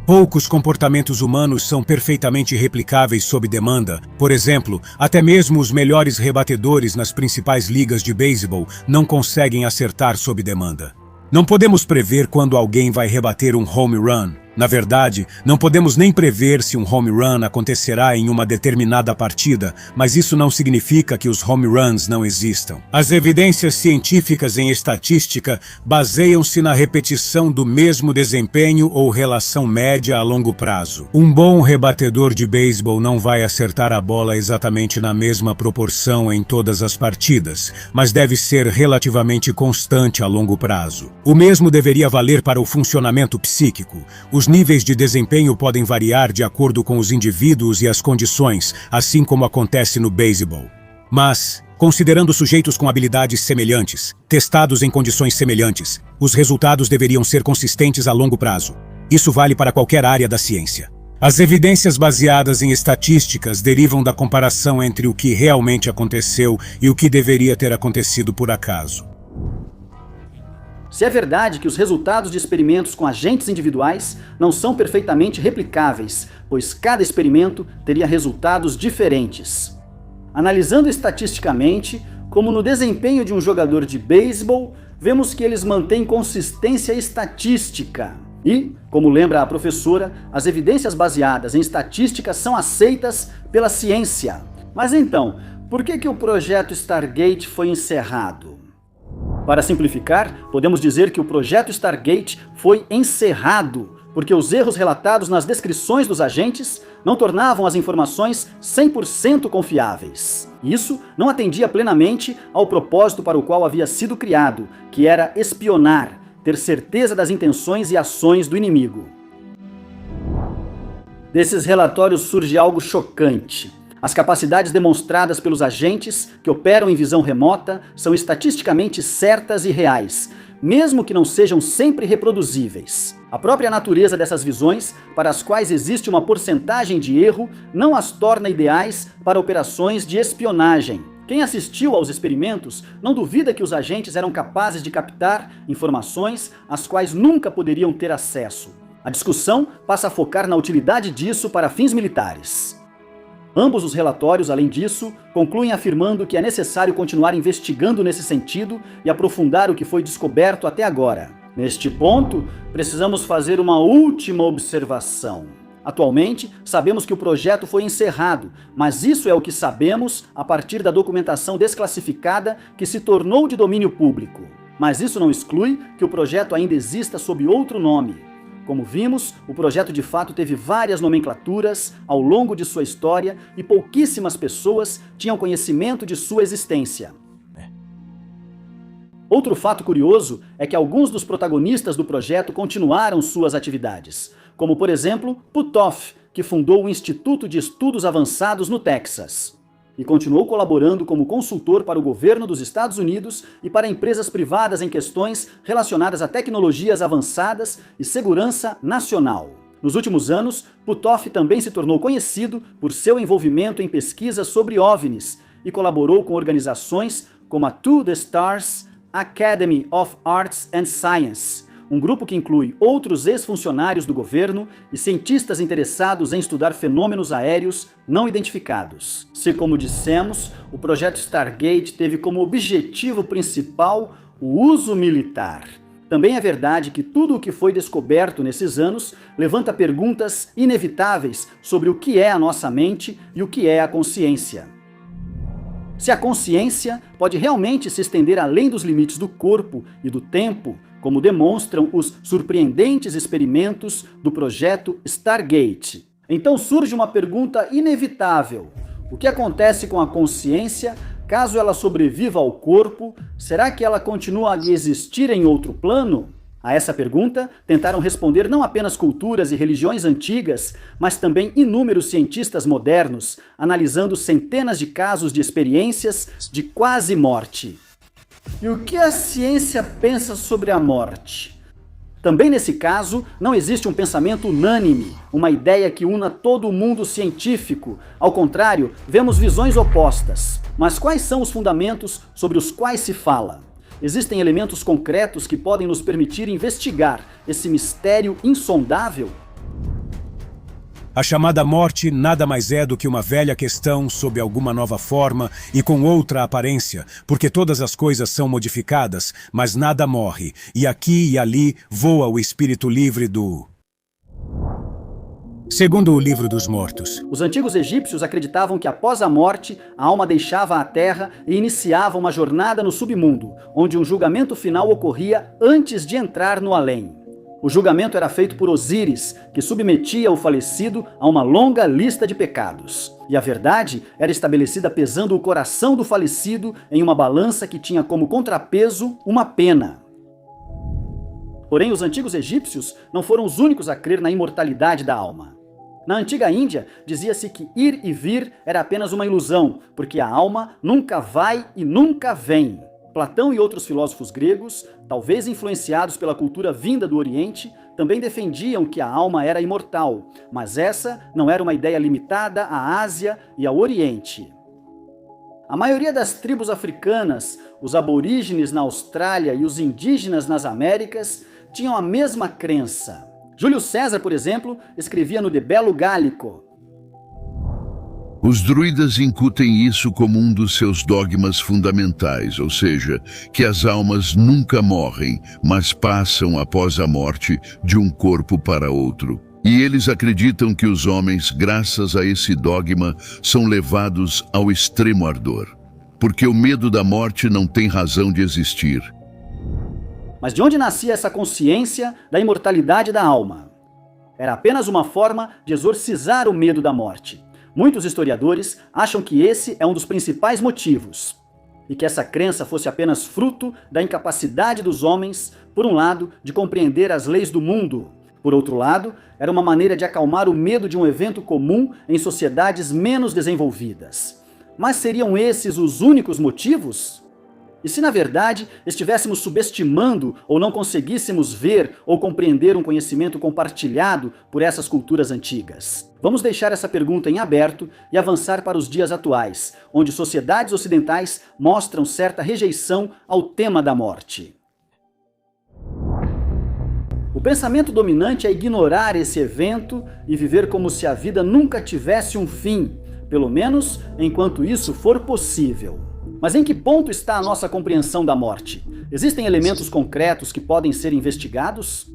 Poucos comportamentos humanos são perfeitamente replicáveis sob demanda. Por exemplo, até mesmo os melhores rebatedores nas principais ligas de beisebol não conseguem acertar sob demanda. Não podemos prever quando alguém vai rebater um home run. Na verdade, não podemos nem prever se um home run acontecerá em uma determinada partida, mas isso não significa que os home runs não existam. As evidências científicas em estatística baseiam-se na repetição do mesmo desempenho ou relação média a longo prazo. Um bom rebatedor de beisebol não vai acertar a bola exatamente na mesma proporção em todas as partidas, mas deve ser relativamente constante a longo prazo. O mesmo deveria valer para o funcionamento psíquico. Os níveis de desempenho podem variar de acordo com os indivíduos e as condições, assim como acontece no beisebol. Mas, considerando sujeitos com habilidades semelhantes, testados em condições semelhantes, os resultados deveriam ser consistentes a longo prazo. Isso vale para qualquer área da ciência. As evidências baseadas em estatísticas derivam da comparação entre o que realmente aconteceu e o que deveria ter acontecido por acaso. Se é verdade que os resultados de experimentos com agentes individuais não são perfeitamente replicáveis, pois cada experimento teria resultados diferentes. Analisando estatisticamente, como no desempenho de um jogador de beisebol, vemos que eles mantêm consistência estatística. E, como lembra a professora, as evidências baseadas em estatísticas são aceitas pela ciência. Mas então, por que o projeto Stargate foi encerrado? Para simplificar, podemos dizer que o projeto Stargate foi encerrado, porque os erros relatados nas descrições dos agentes não tornavam as informações 100% confiáveis. Isso não atendia plenamente ao propósito para o qual havia sido criado, que era espionar, ter certeza das intenções e ações do inimigo. Desses relatórios surge algo chocante. As capacidades demonstradas pelos agentes que operam em visão remota são estatisticamente certas e reais, mesmo que não sejam sempre reproduzíveis. A própria natureza dessas visões, para as quais existe uma porcentagem de erro, não as torna ideais para operações de espionagem. Quem assistiu aos experimentos não duvida que os agentes eram capazes de captar informações às quais nunca poderiam ter acesso. A discussão passa a focar na utilidade disso para fins militares. Ambos os relatórios, além disso, concluem afirmando que é necessário continuar investigando nesse sentido e aprofundar o que foi descoberto até agora. Neste ponto, precisamos fazer uma última observação. Atualmente, sabemos que o projeto foi encerrado, mas isso é o que sabemos a partir da documentação desclassificada que se tornou de domínio público. Mas isso não exclui que o projeto ainda exista sob outro nome. Como vimos, o projeto de fato teve várias nomenclaturas ao longo de sua história e pouquíssimas pessoas tinham conhecimento de sua existência. Outro fato curioso é que alguns dos protagonistas do projeto continuaram suas atividades, como por exemplo Puthoff, que fundou o Instituto de Estudos Avançados no Texas, e continuou colaborando como consultor para o governo dos Estados Unidos e para empresas privadas em questões relacionadas a tecnologias avançadas e segurança nacional. Nos últimos anos, Puthoff também se tornou conhecido por seu envolvimento em pesquisas sobre OVNIs e colaborou com organizações como a To the Stars Academy of Arts and Science, um grupo que inclui outros ex-funcionários do governo e cientistas interessados em estudar fenômenos aéreos não identificados. Se, como dissemos, o projeto Stargate teve como objetivo principal o uso militar. Também é verdade que tudo o que foi descoberto nesses anos levanta perguntas inevitáveis sobre o que é a nossa mente e o que é a consciência. Se a consciência pode realmente se estender além dos limites do corpo e do tempo, como demonstram os surpreendentes experimentos do projeto Stargate. Então surge uma pergunta inevitável: o que acontece com a consciência caso ela sobreviva ao corpo? Será que ela continua a existir em outro plano? A essa pergunta tentaram responder não apenas culturas e religiões antigas, mas também inúmeros cientistas modernos, analisando centenas de casos de experiências de quase morte. E o que a ciência pensa sobre a morte? Também nesse caso, não existe um pensamento unânime, uma ideia que una todo o mundo científico. Ao contrário, vemos visões opostas. Mas quais são os fundamentos sobre os quais se fala? Existem elementos concretos que podem nos permitir investigar esse mistério insondável? A chamada morte nada mais é do que uma velha questão sob alguma nova forma e com outra aparência, porque todas as coisas são modificadas, mas nada morre, e aqui e ali voa o espírito livre do... Segundo o Livro dos Mortos, os antigos egípcios acreditavam que após a morte, a alma deixava a terra e iniciava uma jornada no submundo, onde um julgamento final ocorria antes de entrar no além. O julgamento era feito por Osíris, que submetia o falecido a uma longa lista de pecados. E a verdade era estabelecida pesando o coração do falecido em uma balança que tinha como contrapeso uma pena. Porém, os antigos egípcios não foram os únicos a crer na imortalidade da alma. Na antiga Índia, dizia-se que ir e vir era apenas uma ilusão, porque a alma nunca vai e nunca vem. Platão e outros filósofos gregos, talvez influenciados pela cultura vinda do Oriente, também defendiam que a alma era imortal, mas essa não era uma ideia limitada à Ásia e ao Oriente. A maioria das tribos africanas, os aborígenes na Austrália e os indígenas nas Américas tinham a mesma crença. Júlio César, por exemplo, escrevia no De Bello Gallico: os druidas incutem isso como um dos seus dogmas fundamentais, ou seja, que as almas nunca morrem, mas passam após a morte de um corpo para outro. E eles acreditam que os homens, graças a esse dogma, são levados ao extremo ardor, porque o medo da morte não tem razão de existir. Mas de onde nascia essa consciência da imortalidade da alma? Era apenas uma forma de exorcizar o medo da morte. Muitos historiadores acham que esse é um dos principais motivos, e que essa crença fosse apenas fruto da incapacidade dos homens, por um lado, de compreender as leis do mundo, por outro lado, era uma maneira de acalmar o medo de um evento comum em sociedades menos desenvolvidas. Mas seriam esses os únicos motivos? E se, na verdade, estivéssemos subestimando ou não conseguíssemos ver ou compreender um conhecimento compartilhado por essas culturas antigas? Vamos deixar essa pergunta em aberto e avançar para os dias atuais, onde sociedades ocidentais mostram certa rejeição ao tema da morte. O pensamento dominante é ignorar esse evento e viver como se a vida nunca tivesse um fim, pelo menos enquanto isso for possível. Mas em que ponto está a nossa compreensão da morte? Existem elementos concretos que podem ser investigados?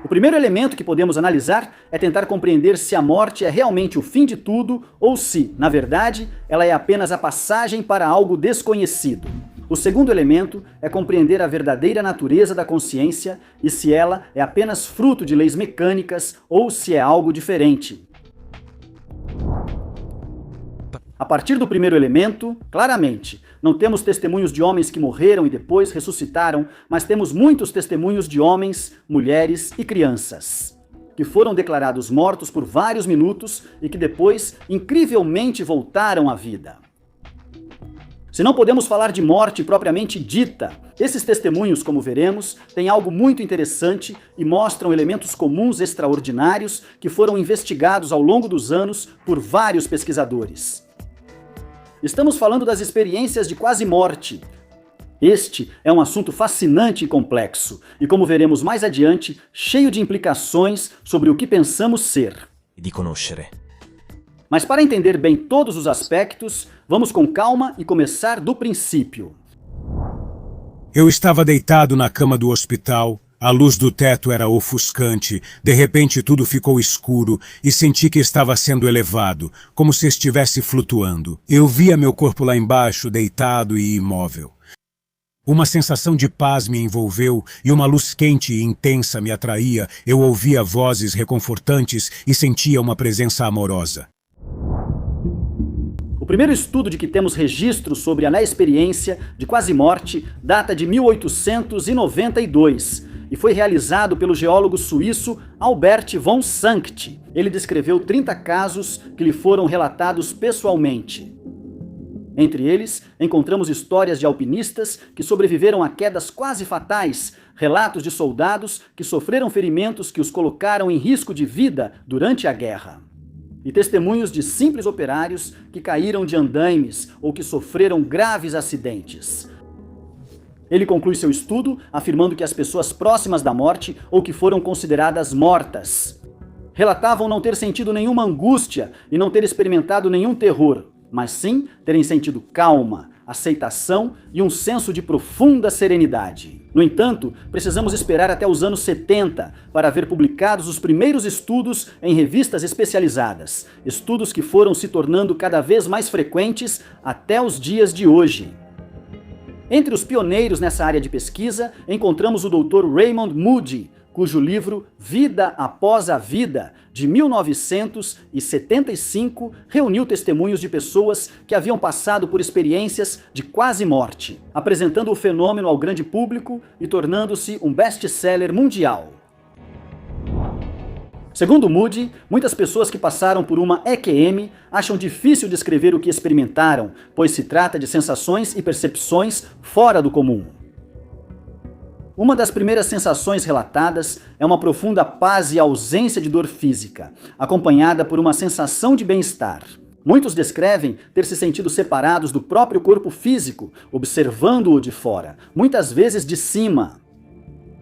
O primeiro elemento que podemos analisar é tentar compreender se a morte é realmente o fim de tudo ou se, na verdade, ela é apenas a passagem para algo desconhecido. O segundo elemento é compreender a verdadeira natureza da consciência e se ela é apenas fruto de leis mecânicas ou se é algo diferente. A partir do primeiro elemento, claramente, não temos testemunhos de homens que morreram e depois ressuscitaram, mas temos muitos testemunhos de homens, mulheres e crianças, que foram declarados mortos por vários minutos e que depois, incrivelmente, voltaram à vida. Se não podemos falar de morte propriamente dita, esses testemunhos, como veremos, têm algo muito interessante e mostram elementos comuns extraordinários que foram investigados ao longo dos anos por vários pesquisadores. Estamos falando das experiências de quase morte. Este é um assunto fascinante e complexo, e como veremos mais adiante, cheio de implicações sobre o que pensamos ser. Di conoscere. Mas para entender bem todos os aspectos, vamos com calma e começar do princípio. Eu estava deitado na cama do hospital, a luz do teto era ofuscante, de repente tudo ficou escuro e senti que estava sendo elevado, como se estivesse flutuando. Eu via meu corpo lá embaixo, deitado e imóvel. Uma sensação de paz me envolveu e uma luz quente e intensa me atraía. Eu ouvia vozes reconfortantes e sentia uma presença amorosa. O primeiro estudo de que temos registro sobre a experiência de quase morte data de 1892 e foi realizado pelo geólogo suíço Albert von Sankt. Ele descreveu 30 casos que lhe foram relatados pessoalmente. Entre eles, encontramos histórias de alpinistas que sobreviveram a quedas quase fatais, relatos de soldados que sofreram ferimentos que os colocaram em risco de vida durante a guerra, e testemunhos de simples operários que caíram de andaimes ou que sofreram graves acidentes. Ele conclui seu estudo afirmando que as pessoas próximas da morte ou que foram consideradas mortas relatavam não ter sentido nenhuma angústia e não ter experimentado nenhum terror, mas sim terem sentido calma, aceitação e um senso de profunda serenidade. No entanto, precisamos esperar até os anos 70 para ver publicados os primeiros estudos em revistas especializadas, estudos que foram se tornando cada vez mais frequentes até os dias de hoje. Entre os pioneiros nessa área de pesquisa, encontramos o Dr. Raymond Moody, cujo livro Vida Após a Vida, de 1975, reuniu testemunhos de pessoas que haviam passado por experiências de quase morte, apresentando o fenômeno ao grande público e tornando-se um best-seller mundial. Segundo Moody, muitas pessoas que passaram por uma EQM acham difícil descrever o que experimentaram, pois se trata de sensações e percepções fora do comum. Uma das primeiras sensações relatadas é uma profunda paz e ausência de dor física, acompanhada por uma sensação de bem-estar. Muitos descrevem ter se sentido separados do próprio corpo físico, observando-o de fora, muitas vezes de cima.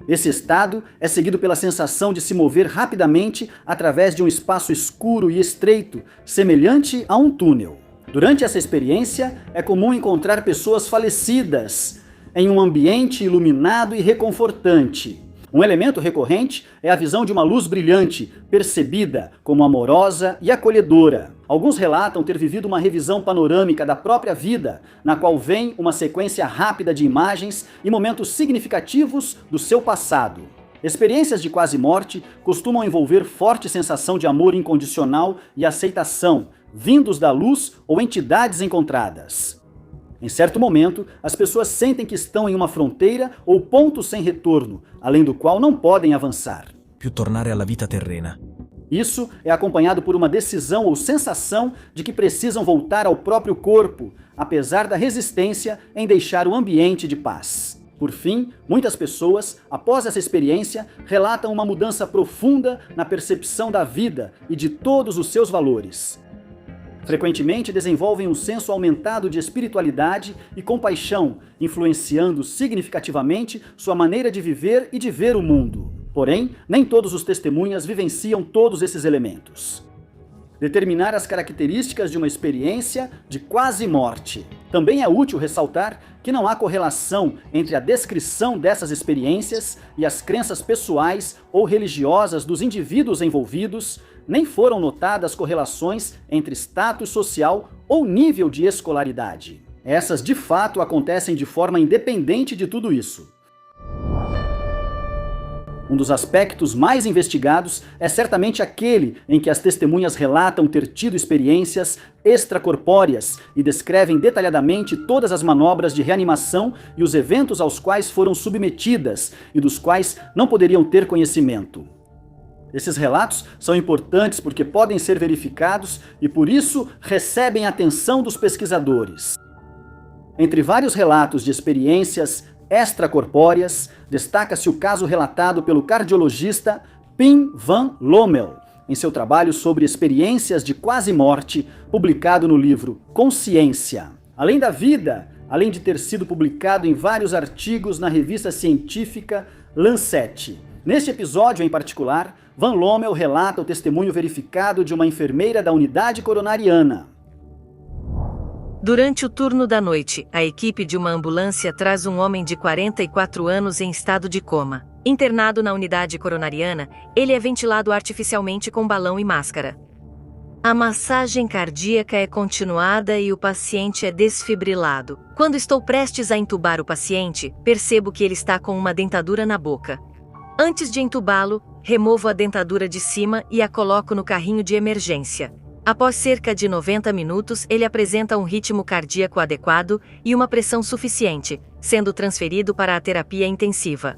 Esse estado é seguido pela sensação de se mover rapidamente através de um espaço escuro e estreito, semelhante a um túnel. Durante essa experiência, é comum encontrar pessoas falecidas em um ambiente iluminado e reconfortante. Um elemento recorrente é a visão de uma luz brilhante, percebida como amorosa e acolhedora. Alguns relatam ter vivido uma revisão panorâmica da própria vida, na qual vem uma sequência rápida de imagens e momentos significativos do seu passado. Experiências de quase morte costumam envolver forte sensação de amor incondicional e aceitação, vindos da luz ou entidades encontradas. Em certo momento, as pessoas sentem que estão em uma fronteira ou ponto sem retorno, além do qual não podem avançar. Più tornare alla vita terrena. Isso é acompanhado por uma decisão ou sensação de que precisam voltar ao próprio corpo, apesar da resistência em deixar o ambiente de paz. Por fim, muitas pessoas, após essa experiência, relatam uma mudança profunda na percepção da vida e de todos os seus valores. Frequentemente desenvolvem um senso aumentado de espiritualidade e compaixão, influenciando significativamente sua maneira de viver e de ver o mundo. Porém, nem todos os testemunhas vivenciam todos esses elementos. Determinar as características de uma experiência de quase morte. Também é útil ressaltar que não há correlação entre a descrição dessas experiências e as crenças pessoais ou religiosas dos indivíduos envolvidos, nem foram notadas correlações entre status social ou nível de escolaridade. Essas, de fato, acontecem de forma independente de tudo isso. Um dos aspectos mais investigados é certamente aquele em que as testemunhas relatam ter tido experiências extracorpóreas e descrevem detalhadamente todas as manobras de reanimação e os eventos aos quais foram submetidas e dos quais não poderiam ter conhecimento. Esses relatos são importantes porque podem ser verificados e, por isso, recebem a atenção dos pesquisadores. Entre vários relatos de experiências extracorpóreas, destaca-se o caso relatado pelo cardiologista Pim van Lommel, em seu trabalho sobre experiências de quase morte, publicado no livro Consciência. Além da vida, além de ter sido publicado em vários artigos na revista científica Lancet. Neste episódio em particular, Van Lommel relata o testemunho verificado de uma enfermeira da unidade coronariana. Durante o turno da noite, a equipe de uma ambulância traz um homem de 44 anos em estado de coma. Internado na unidade coronariana, ele é ventilado artificialmente com balão e máscara. A massagem cardíaca é continuada e o paciente é desfibrilado. Quando estou prestes a entubar o paciente, percebo que ele está com uma dentadura na boca. Antes de entubá-lo, removo a dentadura de cima e a coloco no carrinho de emergência. Após cerca de 90 minutos, ele apresenta um ritmo cardíaco adequado e uma pressão suficiente, sendo transferido para a terapia intensiva.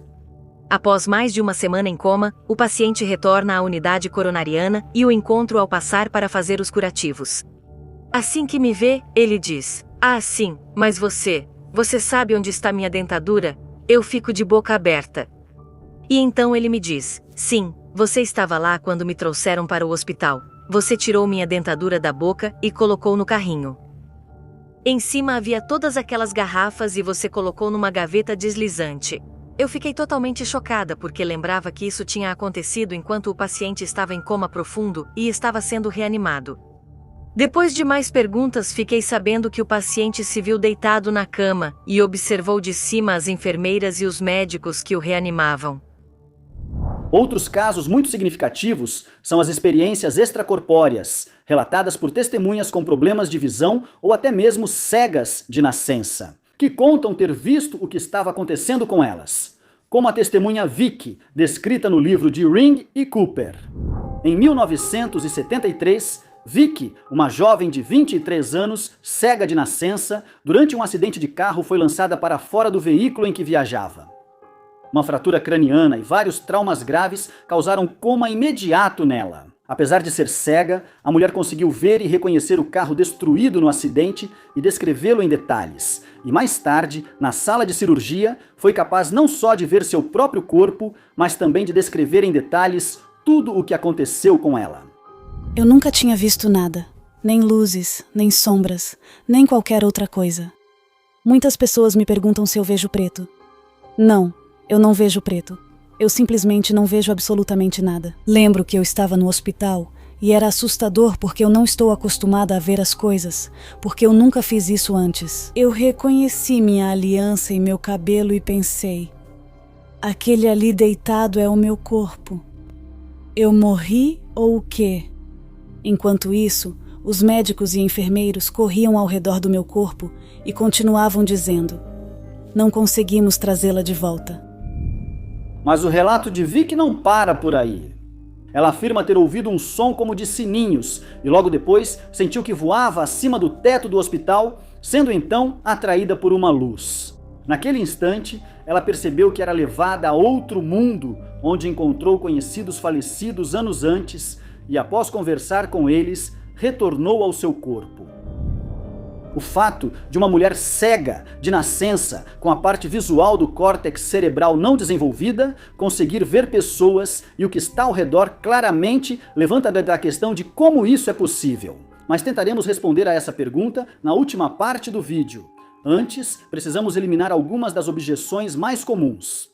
Após mais de uma semana em coma, o paciente retorna à unidade coronariana e o encontro ao passar para fazer os curativos. Assim que me vê, ele diz: "Ah, sim, mas você sabe onde está minha dentadura?" Eu fico de boca aberta. E então ele me diz: "Sim, você estava lá quando me trouxeram para o hospital. Você tirou minha dentadura da boca e colocou no carrinho. Em cima havia todas aquelas garrafas e você colocou numa gaveta deslizante." Eu fiquei totalmente chocada porque lembrava que isso tinha acontecido enquanto o paciente estava em coma profundo e estava sendo reanimado. Depois de mais perguntas, fiquei sabendo que o paciente se viu deitado na cama e observou de cima as enfermeiras e os médicos que o reanimavam. Outros casos muito significativos são as experiências extracorpóreas, relatadas por testemunhas com problemas de visão ou até mesmo cegas de nascença, que contam ter visto o que estava acontecendo com elas, como a testemunha Vicky, descrita no livro de Ring e Cooper. Em 1973, Vicky, uma jovem de 23 anos, cega de nascença, durante um acidente de carro foi lançada para fora do veículo em que viajava. Uma fratura craniana e vários traumas graves causaram coma imediato nela. Apesar de ser cega, a mulher conseguiu ver e reconhecer o carro destruído no acidente e descrevê-lo em detalhes. E mais tarde, na sala de cirurgia, foi capaz não só de ver seu próprio corpo, mas também de descrever em detalhes tudo o que aconteceu com ela. Eu nunca tinha visto nada, nem luzes, nem sombras, nem qualquer outra coisa. Muitas pessoas me perguntam se eu vejo preto. Não. Eu não vejo preto. Eu simplesmente não vejo absolutamente nada. Lembro que eu estava no hospital e era assustador porque eu não estou acostumada a ver as coisas, porque eu nunca fiz isso antes. Eu reconheci minha aliança em meu cabelo e pensei: aquele ali deitado é o meu corpo. Eu morri ou o quê? Enquanto isso, os médicos e enfermeiros corriam ao redor do meu corpo e continuavam dizendo: não conseguimos trazê-la de volta. Mas o relato de Vicky não para por aí. Ela afirma ter ouvido um som como de sininhos e logo depois sentiu que voava acima do teto do hospital, sendo então atraída por uma luz. Naquele instante, ela percebeu que era levada a outro mundo, onde encontrou conhecidos falecidos anos antes e, após conversar com eles, retornou ao seu corpo. O fato de uma mulher cega de nascença, com a parte visual do córtex cerebral não desenvolvida, conseguir ver pessoas e o que está ao redor claramente levanta a questão de como isso é possível. Mas tentaremos responder a essa pergunta na última parte do vídeo. Antes, precisamos eliminar algumas das objeções mais comuns.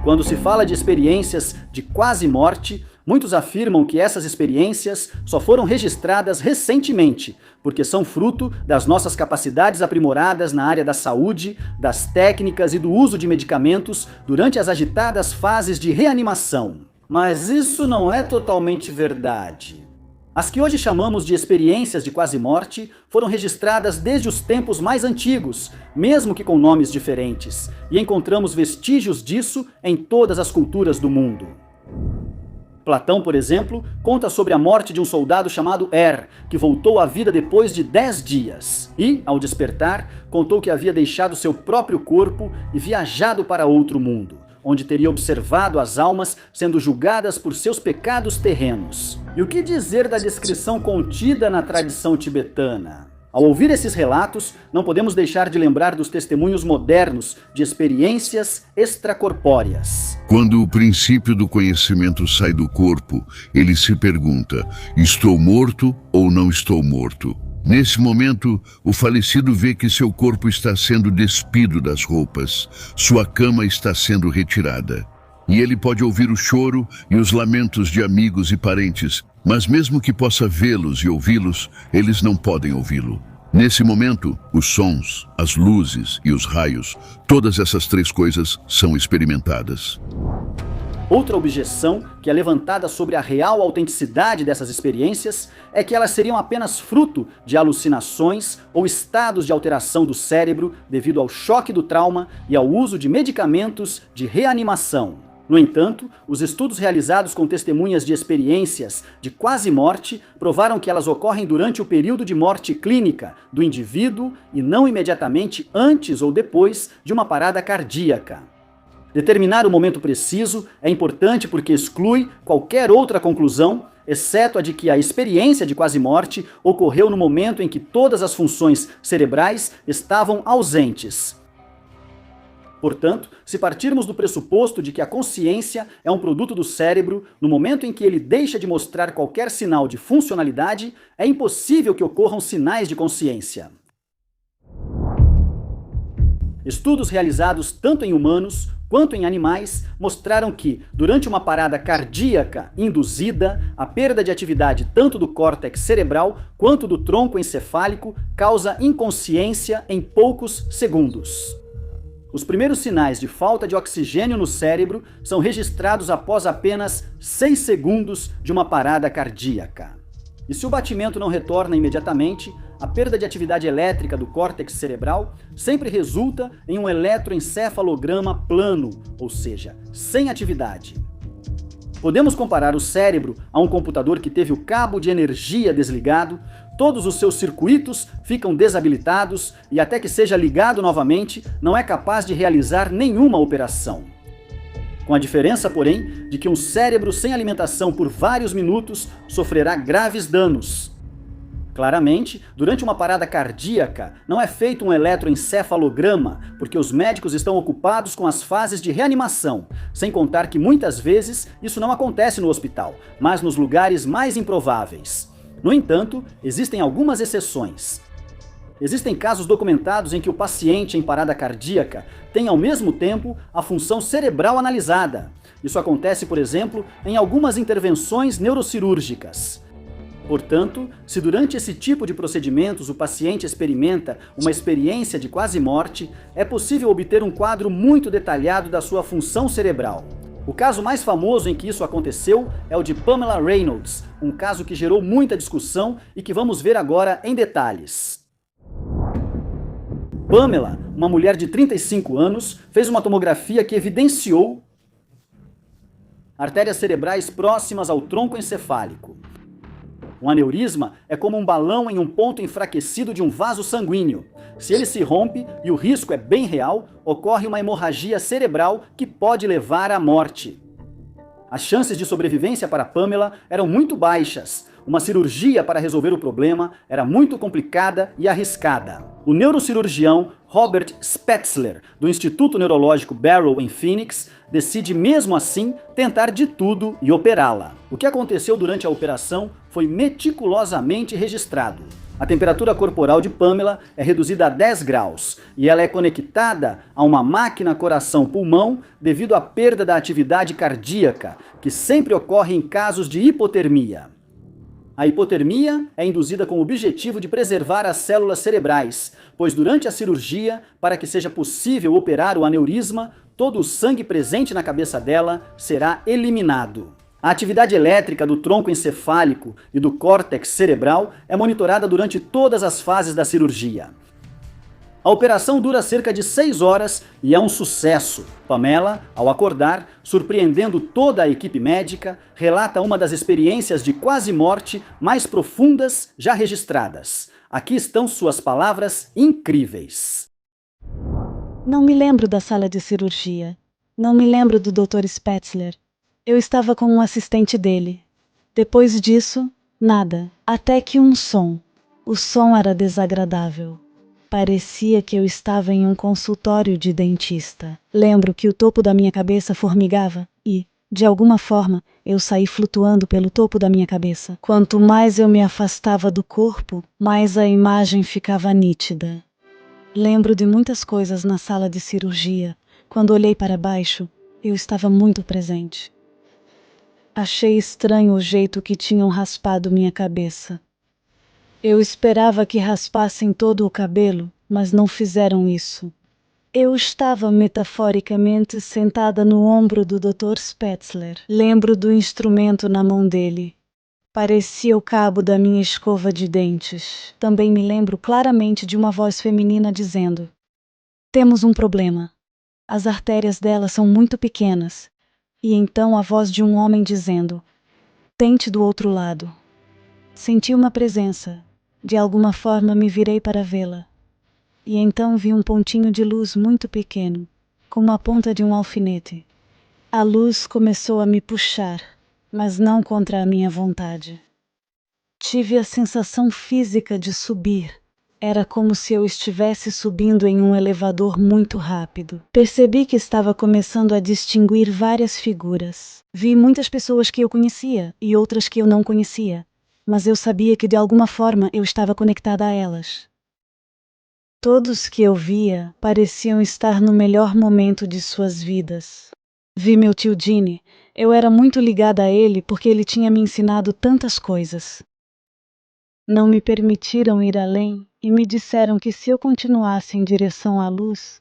Quando se fala de experiências de quase morte, muitos afirmam que essas experiências só foram registradas recentemente, porque são fruto das nossas capacidades aprimoradas na área da saúde, das técnicas e do uso de medicamentos durante as agitadas fases de reanimação. Mas isso não é totalmente verdade. As que hoje chamamos de experiências de quase-morte foram registradas desde os tempos mais antigos, mesmo que com nomes diferentes, e encontramos vestígios disso em todas as culturas do mundo. Platão, por exemplo, conta sobre a morte de um soldado chamado que voltou à vida depois de 10 dias. E, ao despertar, contou que havia deixado seu próprio corpo e viajado para outro mundo, onde teria observado as almas sendo julgadas por seus pecados terrenos. E o que dizer da descrição contida na tradição tibetana? Ao ouvir esses relatos, não podemos deixar de lembrar dos testemunhos modernos de experiências extracorpóreas. Quando o princípio do conhecimento sai do corpo, ele se pergunta: estou morto ou não estou morto? Nesse momento, o falecido vê que seu corpo está sendo despido das roupas, sua cama está sendo retirada. E ele pode ouvir o choro e os lamentos de amigos e parentes, mas mesmo que possa vê-los e ouvi-los, eles não podem ouvi-lo. Nesse momento, os sons, as luzes e os raios, todas essas três coisas são experimentadas. Outra objeção que é levantada sobre a real autenticidade dessas experiências é que elas seriam apenas fruto de alucinações ou estados de alteração do cérebro devido ao choque do trauma e ao uso de medicamentos de reanimação. No entanto, os estudos realizados com testemunhas de experiências de quase-morte provaram que elas ocorrem durante o período de morte clínica do indivíduo e não imediatamente antes ou depois de uma parada cardíaca. Determinar o momento preciso é importante porque exclui qualquer outra conclusão, exceto a de que a experiência de quase-morte ocorreu no momento em que todas as funções cerebrais estavam ausentes. Portanto, se partirmos do pressuposto de que a consciência é um produto do cérebro, no momento em que ele deixa de mostrar qualquer sinal de funcionalidade, é impossível que ocorram sinais de consciência. Estudos realizados tanto em humanos quanto em animais mostraram que, durante uma parada cardíaca induzida, a perda de atividade tanto do córtex cerebral quanto do tronco encefálico causa inconsciência em poucos segundos. Os primeiros sinais de falta de oxigênio no cérebro são registrados após apenas 6 segundos de uma parada cardíaca. E se o batimento não retorna imediatamente, a perda de atividade elétrica do córtex cerebral sempre resulta em um eletroencefalograma plano, ou seja, sem atividade. Podemos comparar o cérebro a um computador que teve o cabo de energia desligado, todos os seus circuitos ficam desabilitados e até que seja ligado novamente, não é capaz de realizar nenhuma operação. Com a diferença, porém, de que um cérebro sem alimentação por vários minutos sofrerá graves danos. Claramente, durante uma parada cardíaca, não é feito um eletroencefalograma, porque os médicos estão ocupados com as fases de reanimação, sem contar que muitas vezes isso não acontece no hospital, mas nos lugares mais improváveis. No entanto, existem algumas exceções. Existem casos documentados em que o paciente em parada cardíaca tem ao mesmo tempo a função cerebral analisada. Isso acontece, por exemplo, em algumas intervenções neurocirúrgicas. Portanto, se durante esse tipo de procedimentos o paciente experimenta uma experiência de quase-morte, é possível obter um quadro muito detalhado da sua função cerebral. O caso mais famoso em que isso aconteceu é o de Pamela Reynolds, um caso que gerou muita discussão e que vamos ver agora em detalhes. Pamela, uma mulher de 35 anos, fez uma tomografia que evidenciou artérias cerebrais próximas ao tronco encefálico. Um aneurisma é como um balão em um ponto enfraquecido de um vaso sanguíneo. Se ele se rompe, e o risco é bem real, ocorre uma hemorragia cerebral que pode levar à morte. As chances de sobrevivência para Pamela eram muito baixas. Uma cirurgia para resolver o problema era muito complicada e arriscada. O neurocirurgião Robert Spetzler, do Instituto Neurológico Barrow em Phoenix, decide mesmo assim tentar de tudo e operá-la. O que aconteceu durante a operação foi meticulosamente registrado. A temperatura corporal de Pamela é reduzida a 10 graus e ela é conectada a uma máquina coração-pulmão devido à perda da atividade cardíaca, que sempre ocorre em casos de hipotermia. A hipotermia é induzida com o objetivo de preservar as células cerebrais, pois durante a cirurgia, para que seja possível operar o aneurisma, todo o sangue presente na cabeça dela será eliminado. A atividade elétrica do tronco encefálico e do córtex cerebral é monitorada durante todas as fases da cirurgia. A operação dura cerca de 6 horas e é um sucesso. Pamela, ao acordar, surpreendendo toda a equipe médica, relata uma das experiências de quase morte mais profundas já registradas. Aqui estão suas palavras incríveis. Não me lembro da sala de cirurgia. Não me lembro do Dr. Spetzler. Eu estava com um assistente dele. Depois disso, nada. Até que um som. O som era desagradável. Parecia que eu estava em um consultório de dentista. Lembro que o topo da minha cabeça formigava e, de alguma forma, eu saí flutuando pelo topo da minha cabeça. Quanto mais eu me afastava do corpo, mais a imagem ficava nítida. Lembro de muitas coisas na sala de cirurgia. Quando olhei para baixo, eu estava muito presente. Achei estranho o jeito que tinham raspado minha cabeça. Eu esperava que raspassem todo o cabelo, mas não fizeram isso. Eu estava metaforicamente sentada no ombro do Dr. Spetzler. Lembro do instrumento na mão dele. Parecia o cabo da minha escova de dentes. Também me lembro claramente de uma voz feminina dizendo: "Temos um problema. As artérias dela são muito pequenas." E então a voz de um homem dizendo: "Tente do outro lado." Senti uma presença. De alguma forma me virei para vê-la. E então vi um pontinho de luz muito pequeno, como a ponta de um alfinete. A luz começou a me puxar, mas não contra a minha vontade. Tive a sensação física de subir. Era como se eu estivesse subindo em um elevador muito rápido. Percebi que estava começando a distinguir várias figuras. Vi muitas pessoas que eu conhecia e outras que eu não conhecia, mas eu sabia que de alguma forma eu estava conectada a elas. Todos que eu via pareciam estar no melhor momento de suas vidas. Vi meu tio Gene. Eu era muito ligada a ele porque ele tinha me ensinado tantas coisas. Não me permitiram ir além e me disseram que se eu continuasse em direção à luz,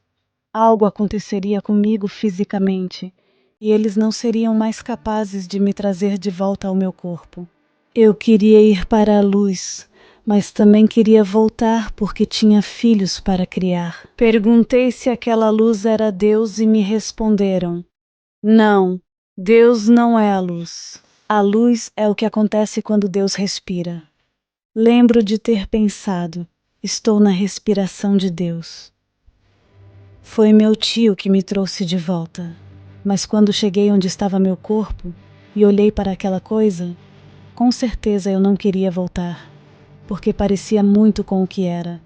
algo aconteceria comigo fisicamente e eles não seriam mais capazes de me trazer de volta ao meu corpo. Eu queria ir para a luz, mas também queria voltar porque tinha filhos para criar. Perguntei se aquela luz era Deus e me responderam: "Não, Deus não é a luz. A luz é o que acontece quando Deus respira." Lembro de ter pensado: estou na respiração de Deus. Foi meu tio que me trouxe de volta, mas quando cheguei onde estava meu corpo e olhei para aquela coisa, com certeza eu não queria voltar, porque parecia muito com o que era,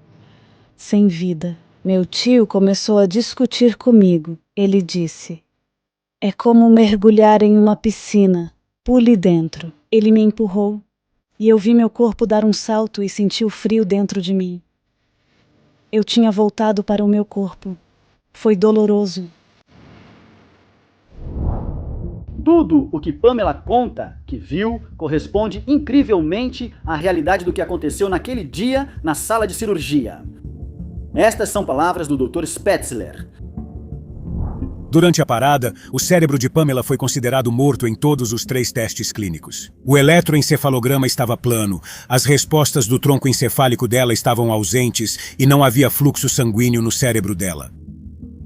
sem vida. Meu tio começou a discutir comigo. Ele disse: "É como mergulhar em uma piscina. Pule dentro." Ele me empurrou e eu vi meu corpo dar um salto e senti o frio dentro de mim. Eu tinha voltado para o meu corpo. Foi doloroso. Tudo o que Pamela conta, que viu, corresponde incrivelmente à realidade do que aconteceu naquele dia na sala de cirurgia. Estas são palavras do Dr. Spetzler. Durante a parada, o cérebro de Pamela foi considerado morto em todos os 3 testes clínicos. O eletroencefalograma estava plano, as respostas do tronco encefálico dela estavam ausentes e não havia fluxo sanguíneo no cérebro dela.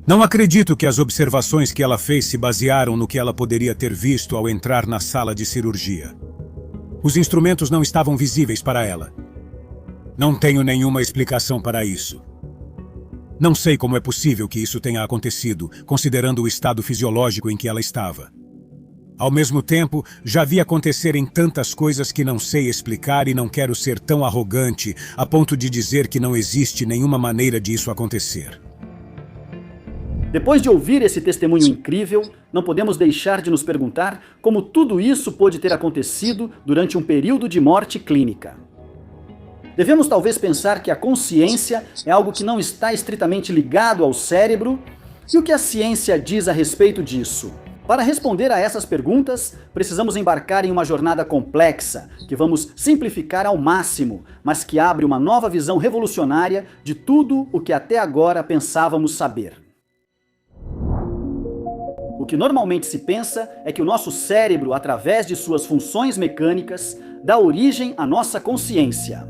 Não acredito que as observações que ela fez se basearam no que ela poderia ter visto ao entrar na sala de cirurgia. Os instrumentos não estavam visíveis para ela. Não tenho nenhuma explicação para isso. Não sei como é possível que isso tenha acontecido, considerando o estado fisiológico em que ela estava. Ao mesmo tempo, já vi acontecerem tantas coisas que não sei explicar e não quero ser tão arrogante a ponto de dizer que não existe nenhuma maneira de isso acontecer. Depois de ouvir esse testemunho incrível, não podemos deixar de nos perguntar como tudo isso pôde ter acontecido durante um período de morte clínica. Devemos talvez pensar que a consciência é algo que não está estritamente ligado ao cérebro, e o que a ciência diz a respeito disso? Para responder a essas perguntas, precisamos embarcar em uma jornada complexa, que vamos simplificar ao máximo, mas que abre uma nova visão revolucionária de tudo o que até agora pensávamos saber. O O que normalmente se pensa é que o nosso cérebro, através de suas funções mecânicas, dá origem à nossa consciência.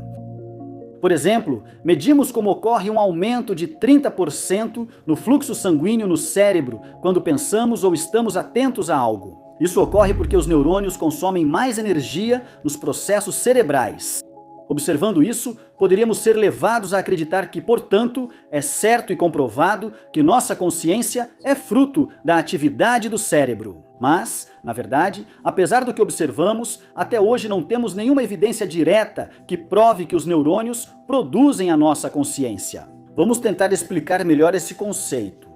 Por exemplo, medimos como ocorre um aumento de 30% no fluxo sanguíneo no cérebro quando pensamos ou estamos atentos a algo. Isso ocorre porque os neurônios consomem mais energia nos processos cerebrais. Observando isso, poderíamos ser levados a acreditar que, portanto, é certo e comprovado que nossa consciência é fruto da atividade do cérebro. Mas, na verdade, apesar do que observamos, até hoje não temos nenhuma evidência direta que prove que os neurônios produzem a nossa consciência. Vamos tentar explicar melhor esse conceito.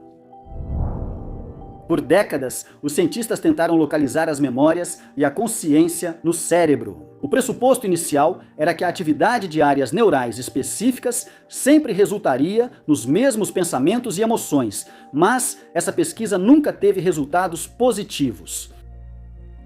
Por décadas, os cientistas tentaram localizar as memórias e a consciência no cérebro. O pressuposto inicial era que a atividade de áreas neurais específicas sempre resultaria nos mesmos pensamentos e emoções, mas essa pesquisa nunca teve resultados positivos.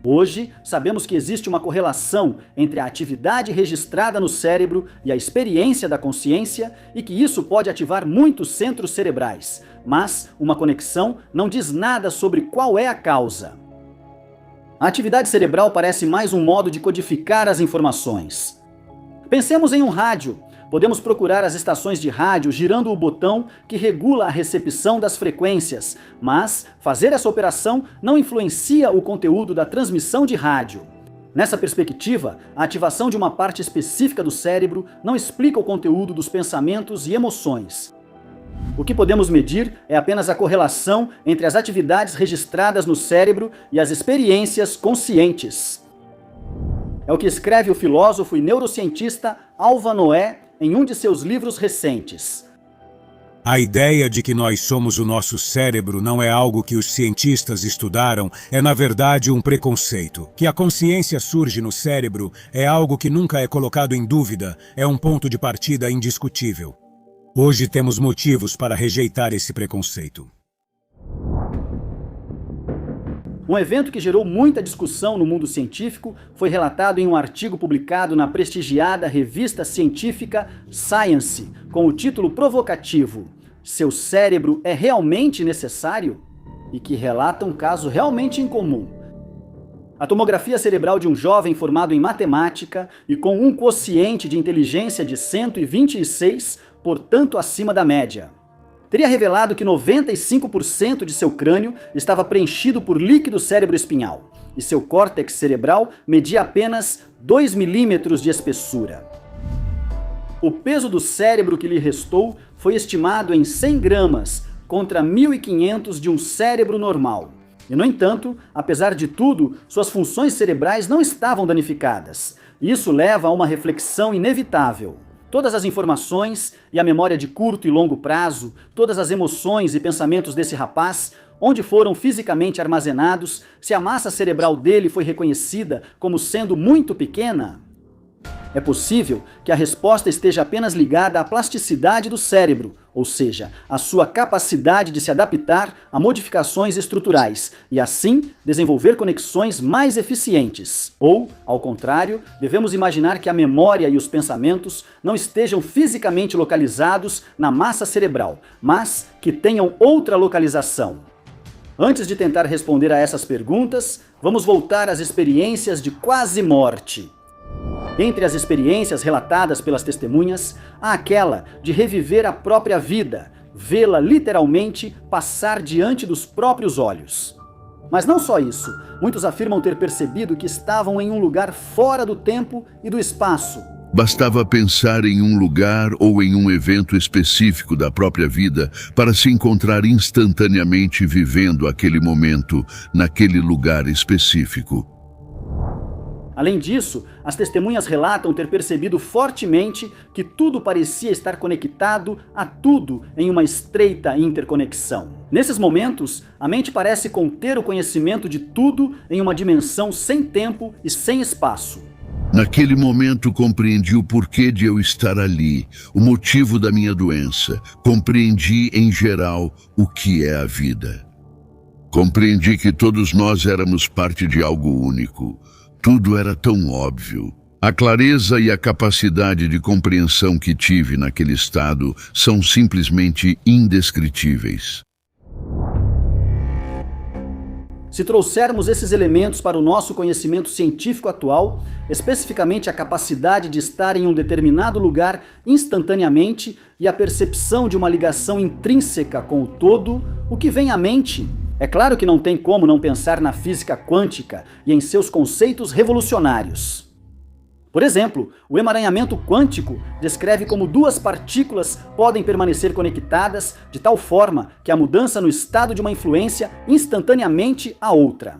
Hoje, sabemos que existe uma correlação entre a atividade registrada no cérebro e a experiência da consciência e que isso pode ativar muitos centros cerebrais, mas uma conexão não diz nada sobre qual é a causa. A atividade cerebral parece mais um modo de codificar as informações. Pensemos em um rádio. Podemos procurar as estações de rádio girando o botão que regula a recepção das frequências, mas fazer essa operação não influencia o conteúdo da transmissão de rádio. Nessa perspectiva, a ativação de uma parte específica do cérebro não explica o conteúdo dos pensamentos e emoções. O que podemos medir é apenas a correlação entre as atividades registradas no cérebro e as experiências conscientes. É o que escreve o filósofo e neurocientista Alva Noé em um de seus livros recentes. A ideia de que nós somos o nosso cérebro não é algo que os cientistas estudaram, é na verdade um preconceito. Que a consciência surge no cérebro é algo que nunca é colocado em dúvida, é um ponto de partida indiscutível. Hoje temos motivos para rejeitar esse preconceito. Um evento que gerou muita discussão no mundo científico foi relatado em um artigo publicado na prestigiada revista científica Science, com o título provocativo "Seu cérebro é realmente necessário?" e que relata um caso realmente incomum. A tomografia cerebral de um jovem formado em matemática e com um quociente de inteligência de 126, portanto acima da média, teria revelado que 95% de seu crânio estava preenchido por líquido cérebro-espinhal, e seu córtex cerebral media apenas 2 milímetros de espessura. O peso do cérebro que lhe restou foi estimado em 100 gramas, contra 1.500 de um cérebro normal. E, no entanto, apesar de tudo, suas funções cerebrais não estavam danificadas. Isso leva a uma reflexão inevitável. Todas as informações e a memória de curto e longo prazo, todas as emoções e pensamentos desse rapaz, onde foram fisicamente armazenados, se a massa cerebral dele foi reconhecida como sendo muito pequena? É possível que a resposta esteja apenas ligada à plasticidade do cérebro, ou seja, à sua capacidade de se adaptar a modificações estruturais e, assim, desenvolver conexões mais eficientes. Ou, ao contrário, devemos imaginar que a memória e os pensamentos não estejam fisicamente localizados na massa cerebral, mas que tenham outra localização. Antes de tentar responder a essas perguntas, vamos voltar às experiências de quase morte. Entre as experiências relatadas pelas testemunhas, há aquela de reviver a própria vida, vê-la literalmente passar diante dos próprios olhos. Mas não só isso, muitos afirmam ter percebido que estavam em um lugar fora do tempo e do espaço. Bastava pensar em um lugar ou em um evento específico da própria vida para se encontrar instantaneamente vivendo aquele momento, naquele lugar específico. Além disso, as testemunhas relatam ter percebido fortemente que tudo parecia estar conectado a tudo em uma estreita interconexão. Nesses momentos, a mente parece conter o conhecimento de tudo em uma dimensão sem tempo e sem espaço. Naquele momento compreendi o porquê de eu estar ali, o motivo da minha doença. Compreendi, em geral, o que é a vida. Compreendi que todos nós éramos parte de algo único. Tudo era tão óbvio. A clareza e a capacidade de compreensão que tive naquele estado são simplesmente indescritíveis. Se trouxermos esses elementos para o nosso conhecimento científico atual, especificamente a capacidade de estar em um determinado lugar instantaneamente e a percepção de uma ligação intrínseca com o todo, o que vem à mente? É claro que não tem como não pensar na física quântica e em seus conceitos revolucionários. Por exemplo, o emaranhamento quântico descreve como duas partículas podem permanecer conectadas de tal forma que a mudança no estado de uma influência instantaneamente a outra.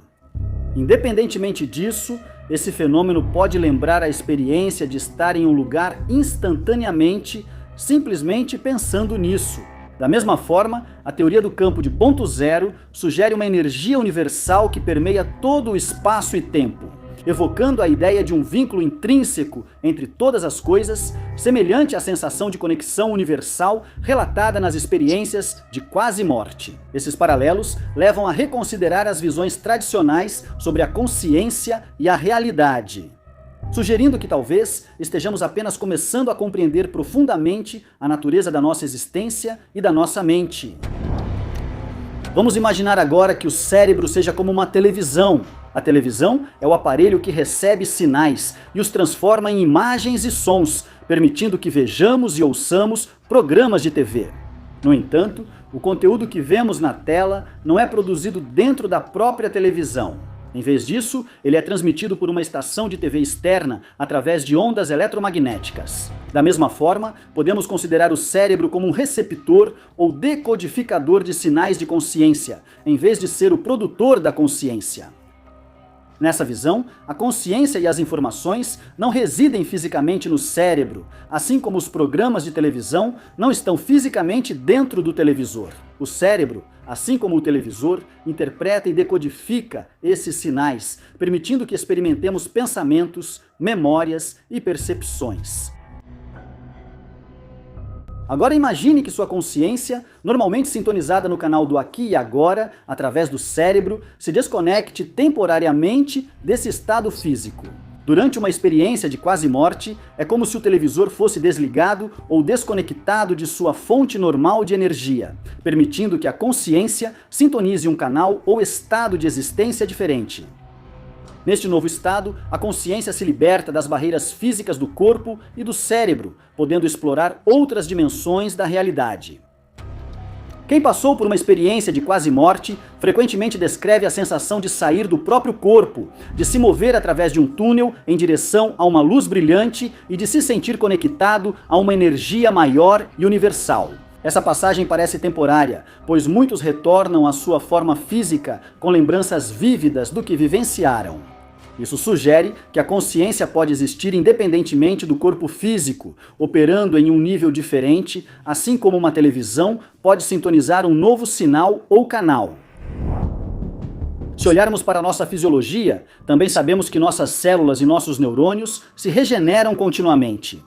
Independentemente disso, esse fenômeno pode lembrar a experiência de estar em um lugar instantaneamente, simplesmente pensando nisso. Da mesma forma, a teoria do campo de ponto zero sugere uma energia universal que permeia todo o espaço e tempo, evocando a ideia de um vínculo intrínseco entre todas as coisas, semelhante à sensação de conexão universal relatada nas experiências de quase morte. Esses paralelos levam a reconsiderar as visões tradicionais sobre a consciência e a realidade, sugerindo que talvez estejamos apenas começando a compreender profundamente a natureza da nossa existência e da nossa mente. Vamos imaginar agora que o cérebro seja como uma televisão. A televisão é o aparelho que recebe sinais e os transforma em imagens e sons, permitindo que vejamos e ouçamos programas de TV. No entanto, o conteúdo que vemos na tela não é produzido dentro da própria televisão. Em vez disso, ele é transmitido por uma estação de TV externa através de ondas eletromagnéticas. Da mesma forma, podemos considerar o cérebro como um receptor ou decodificador de sinais de consciência, em vez de ser o produtor da consciência. Nessa visão, a consciência e as informações não residem fisicamente no cérebro, assim como os programas de televisão não estão fisicamente dentro do televisor. O cérebro, assim como o televisor, interpreta e decodifica esses sinais, permitindo que experimentemos pensamentos, memórias e percepções. Agora imagine que sua consciência, normalmente sintonizada no canal do aqui e agora, através do cérebro, se desconecte temporariamente desse estado físico. Durante uma experiência de quase morte, é como se o televisor fosse desligado ou desconectado de sua fonte normal de energia, permitindo que a consciência sintonize um canal ou estado de existência diferente. Neste novo estado, a consciência se liberta das barreiras físicas do corpo e do cérebro, podendo explorar outras dimensões da realidade. Quem passou por uma experiência de quase morte frequentemente descreve a sensação de sair do próprio corpo, de se mover através de um túnel em direção a uma luz brilhante e de se sentir conectado a uma energia maior e universal. Essa passagem parece temporária, pois muitos retornam à sua forma física com lembranças vívidas do que vivenciaram. Isso sugere que a consciência pode existir independentemente do corpo físico, operando em um nível diferente, assim como uma televisão pode sintonizar um novo sinal ou canal. Se olharmos para a nossa fisiologia, também sabemos que nossas células e nossos neurônios se regeneram continuamente.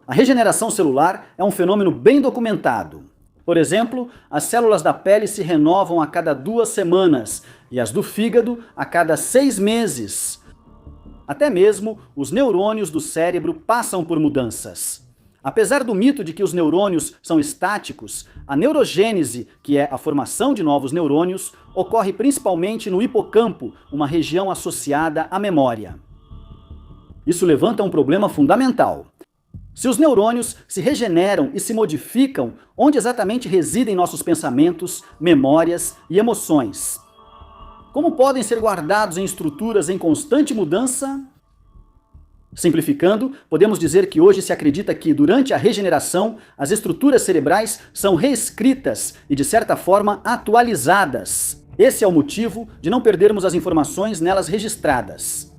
A regeneração celular é um fenômeno bem documentado. Por exemplo, as células da pele se renovam a cada 2 semanas e as do fígado a cada 6 meses. Até mesmo os neurônios do cérebro passam por mudanças. Apesar do mito de que os neurônios são estáticos, a neurogênese, que é a formação de novos neurônios, ocorre principalmente no hipocampo, uma região associada à memória. Isso levanta um problema fundamental. Se os neurônios se regeneram e se modificam, onde exatamente residem nossos pensamentos, memórias e emoções? Como podem ser guardados em estruturas em constante mudança? Simplificando, podemos dizer que hoje se acredita que, durante a regeneração, as estruturas cerebrais são reescritas e, de certa forma, atualizadas. Esse é o motivo de não perdermos as informações nelas registradas.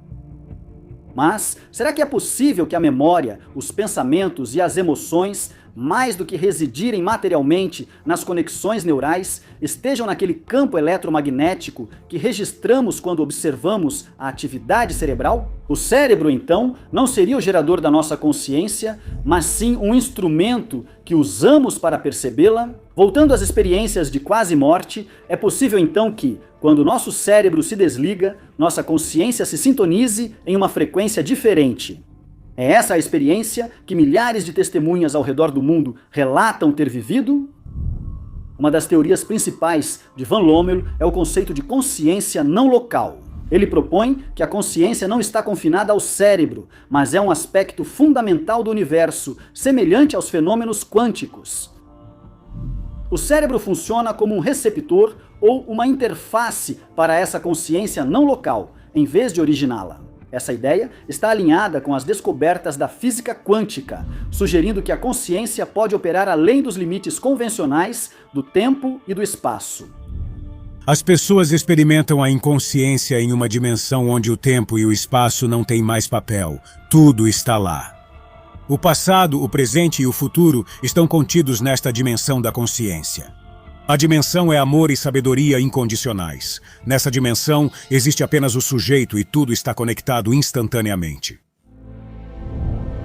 Mas, será que é possível que a memória, os pensamentos e as emoções, mais do que residirem materialmente nas conexões neurais, estejam naquele campo eletromagnético que registramos quando observamos a atividade cerebral? O cérebro, então, não seria o gerador da nossa consciência, mas sim um instrumento que usamos para percebê-la? Voltando às experiências de quase morte, é possível então que, quando nosso cérebro se desliga, nossa consciência se sintonize em uma frequência diferente. É essa a experiência que milhares de testemunhas ao redor do mundo relatam ter vivido? Uma das teorias principais de Van Lommel é o conceito de consciência não local. Ele propõe que a consciência não está confinada ao cérebro, mas é um aspecto fundamental do universo, semelhante aos fenômenos quânticos. O cérebro funciona como um receptor ou uma interface para essa consciência não local, em vez de originá-la. Essa ideia está alinhada com as descobertas da física quântica, sugerindo que a consciência pode operar além dos limites convencionais do tempo e do espaço. As pessoas experimentam a inconsciência em uma dimensão onde o tempo e o espaço não têm mais papel. Tudo está lá. O passado, o presente e o futuro estão contidos nesta dimensão da consciência. A dimensão é amor e sabedoria incondicionais. Nessa dimensão, existe apenas o sujeito e tudo está conectado instantaneamente.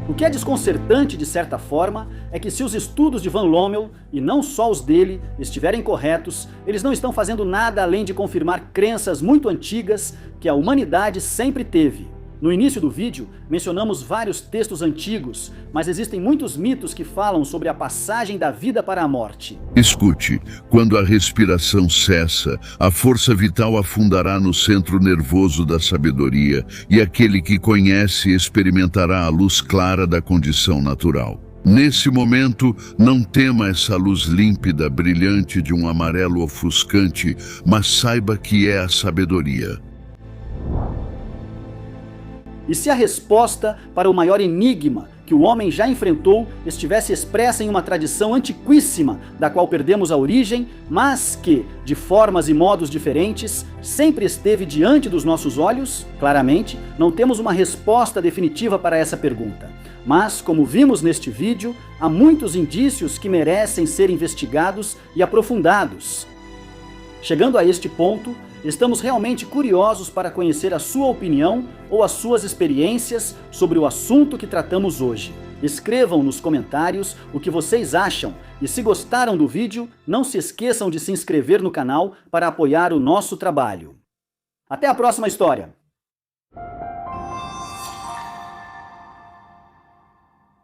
O que é desconcertante, de certa forma, é que se os estudos de Van Lommel, e não só os dele, estiverem corretos, eles não estão fazendo nada além de confirmar crenças muito antigas que a humanidade sempre teve. No início do vídeo, mencionamos vários textos antigos, mas existem muitos mitos que falam sobre a passagem da vida para a morte. Escute, quando a respiração cessa, a força vital afundará no centro nervoso da sabedoria, e aquele que conhece experimentará a luz clara da condição natural. Nesse momento, não tema essa luz límpida, brilhante de um amarelo ofuscante, mas saiba que é a sabedoria. E se a resposta para o maior enigma que o homem já enfrentou estivesse expressa em uma tradição antiquíssima, da qual perdemos a origem, mas que, de formas e modos diferentes, sempre esteve diante dos nossos olhos? Claramente, não temos uma resposta definitiva para essa pergunta. Mas, como vimos neste vídeo, há muitos indícios que merecem ser investigados e aprofundados. Chegando a este ponto, estamos realmente curiosos para conhecer a sua opinião ou as suas experiências sobre o assunto que tratamos hoje. Escrevam nos comentários o que vocês acham e, se gostaram do vídeo, não se esqueçam de se inscrever no canal para apoiar o nosso trabalho. Até a próxima história!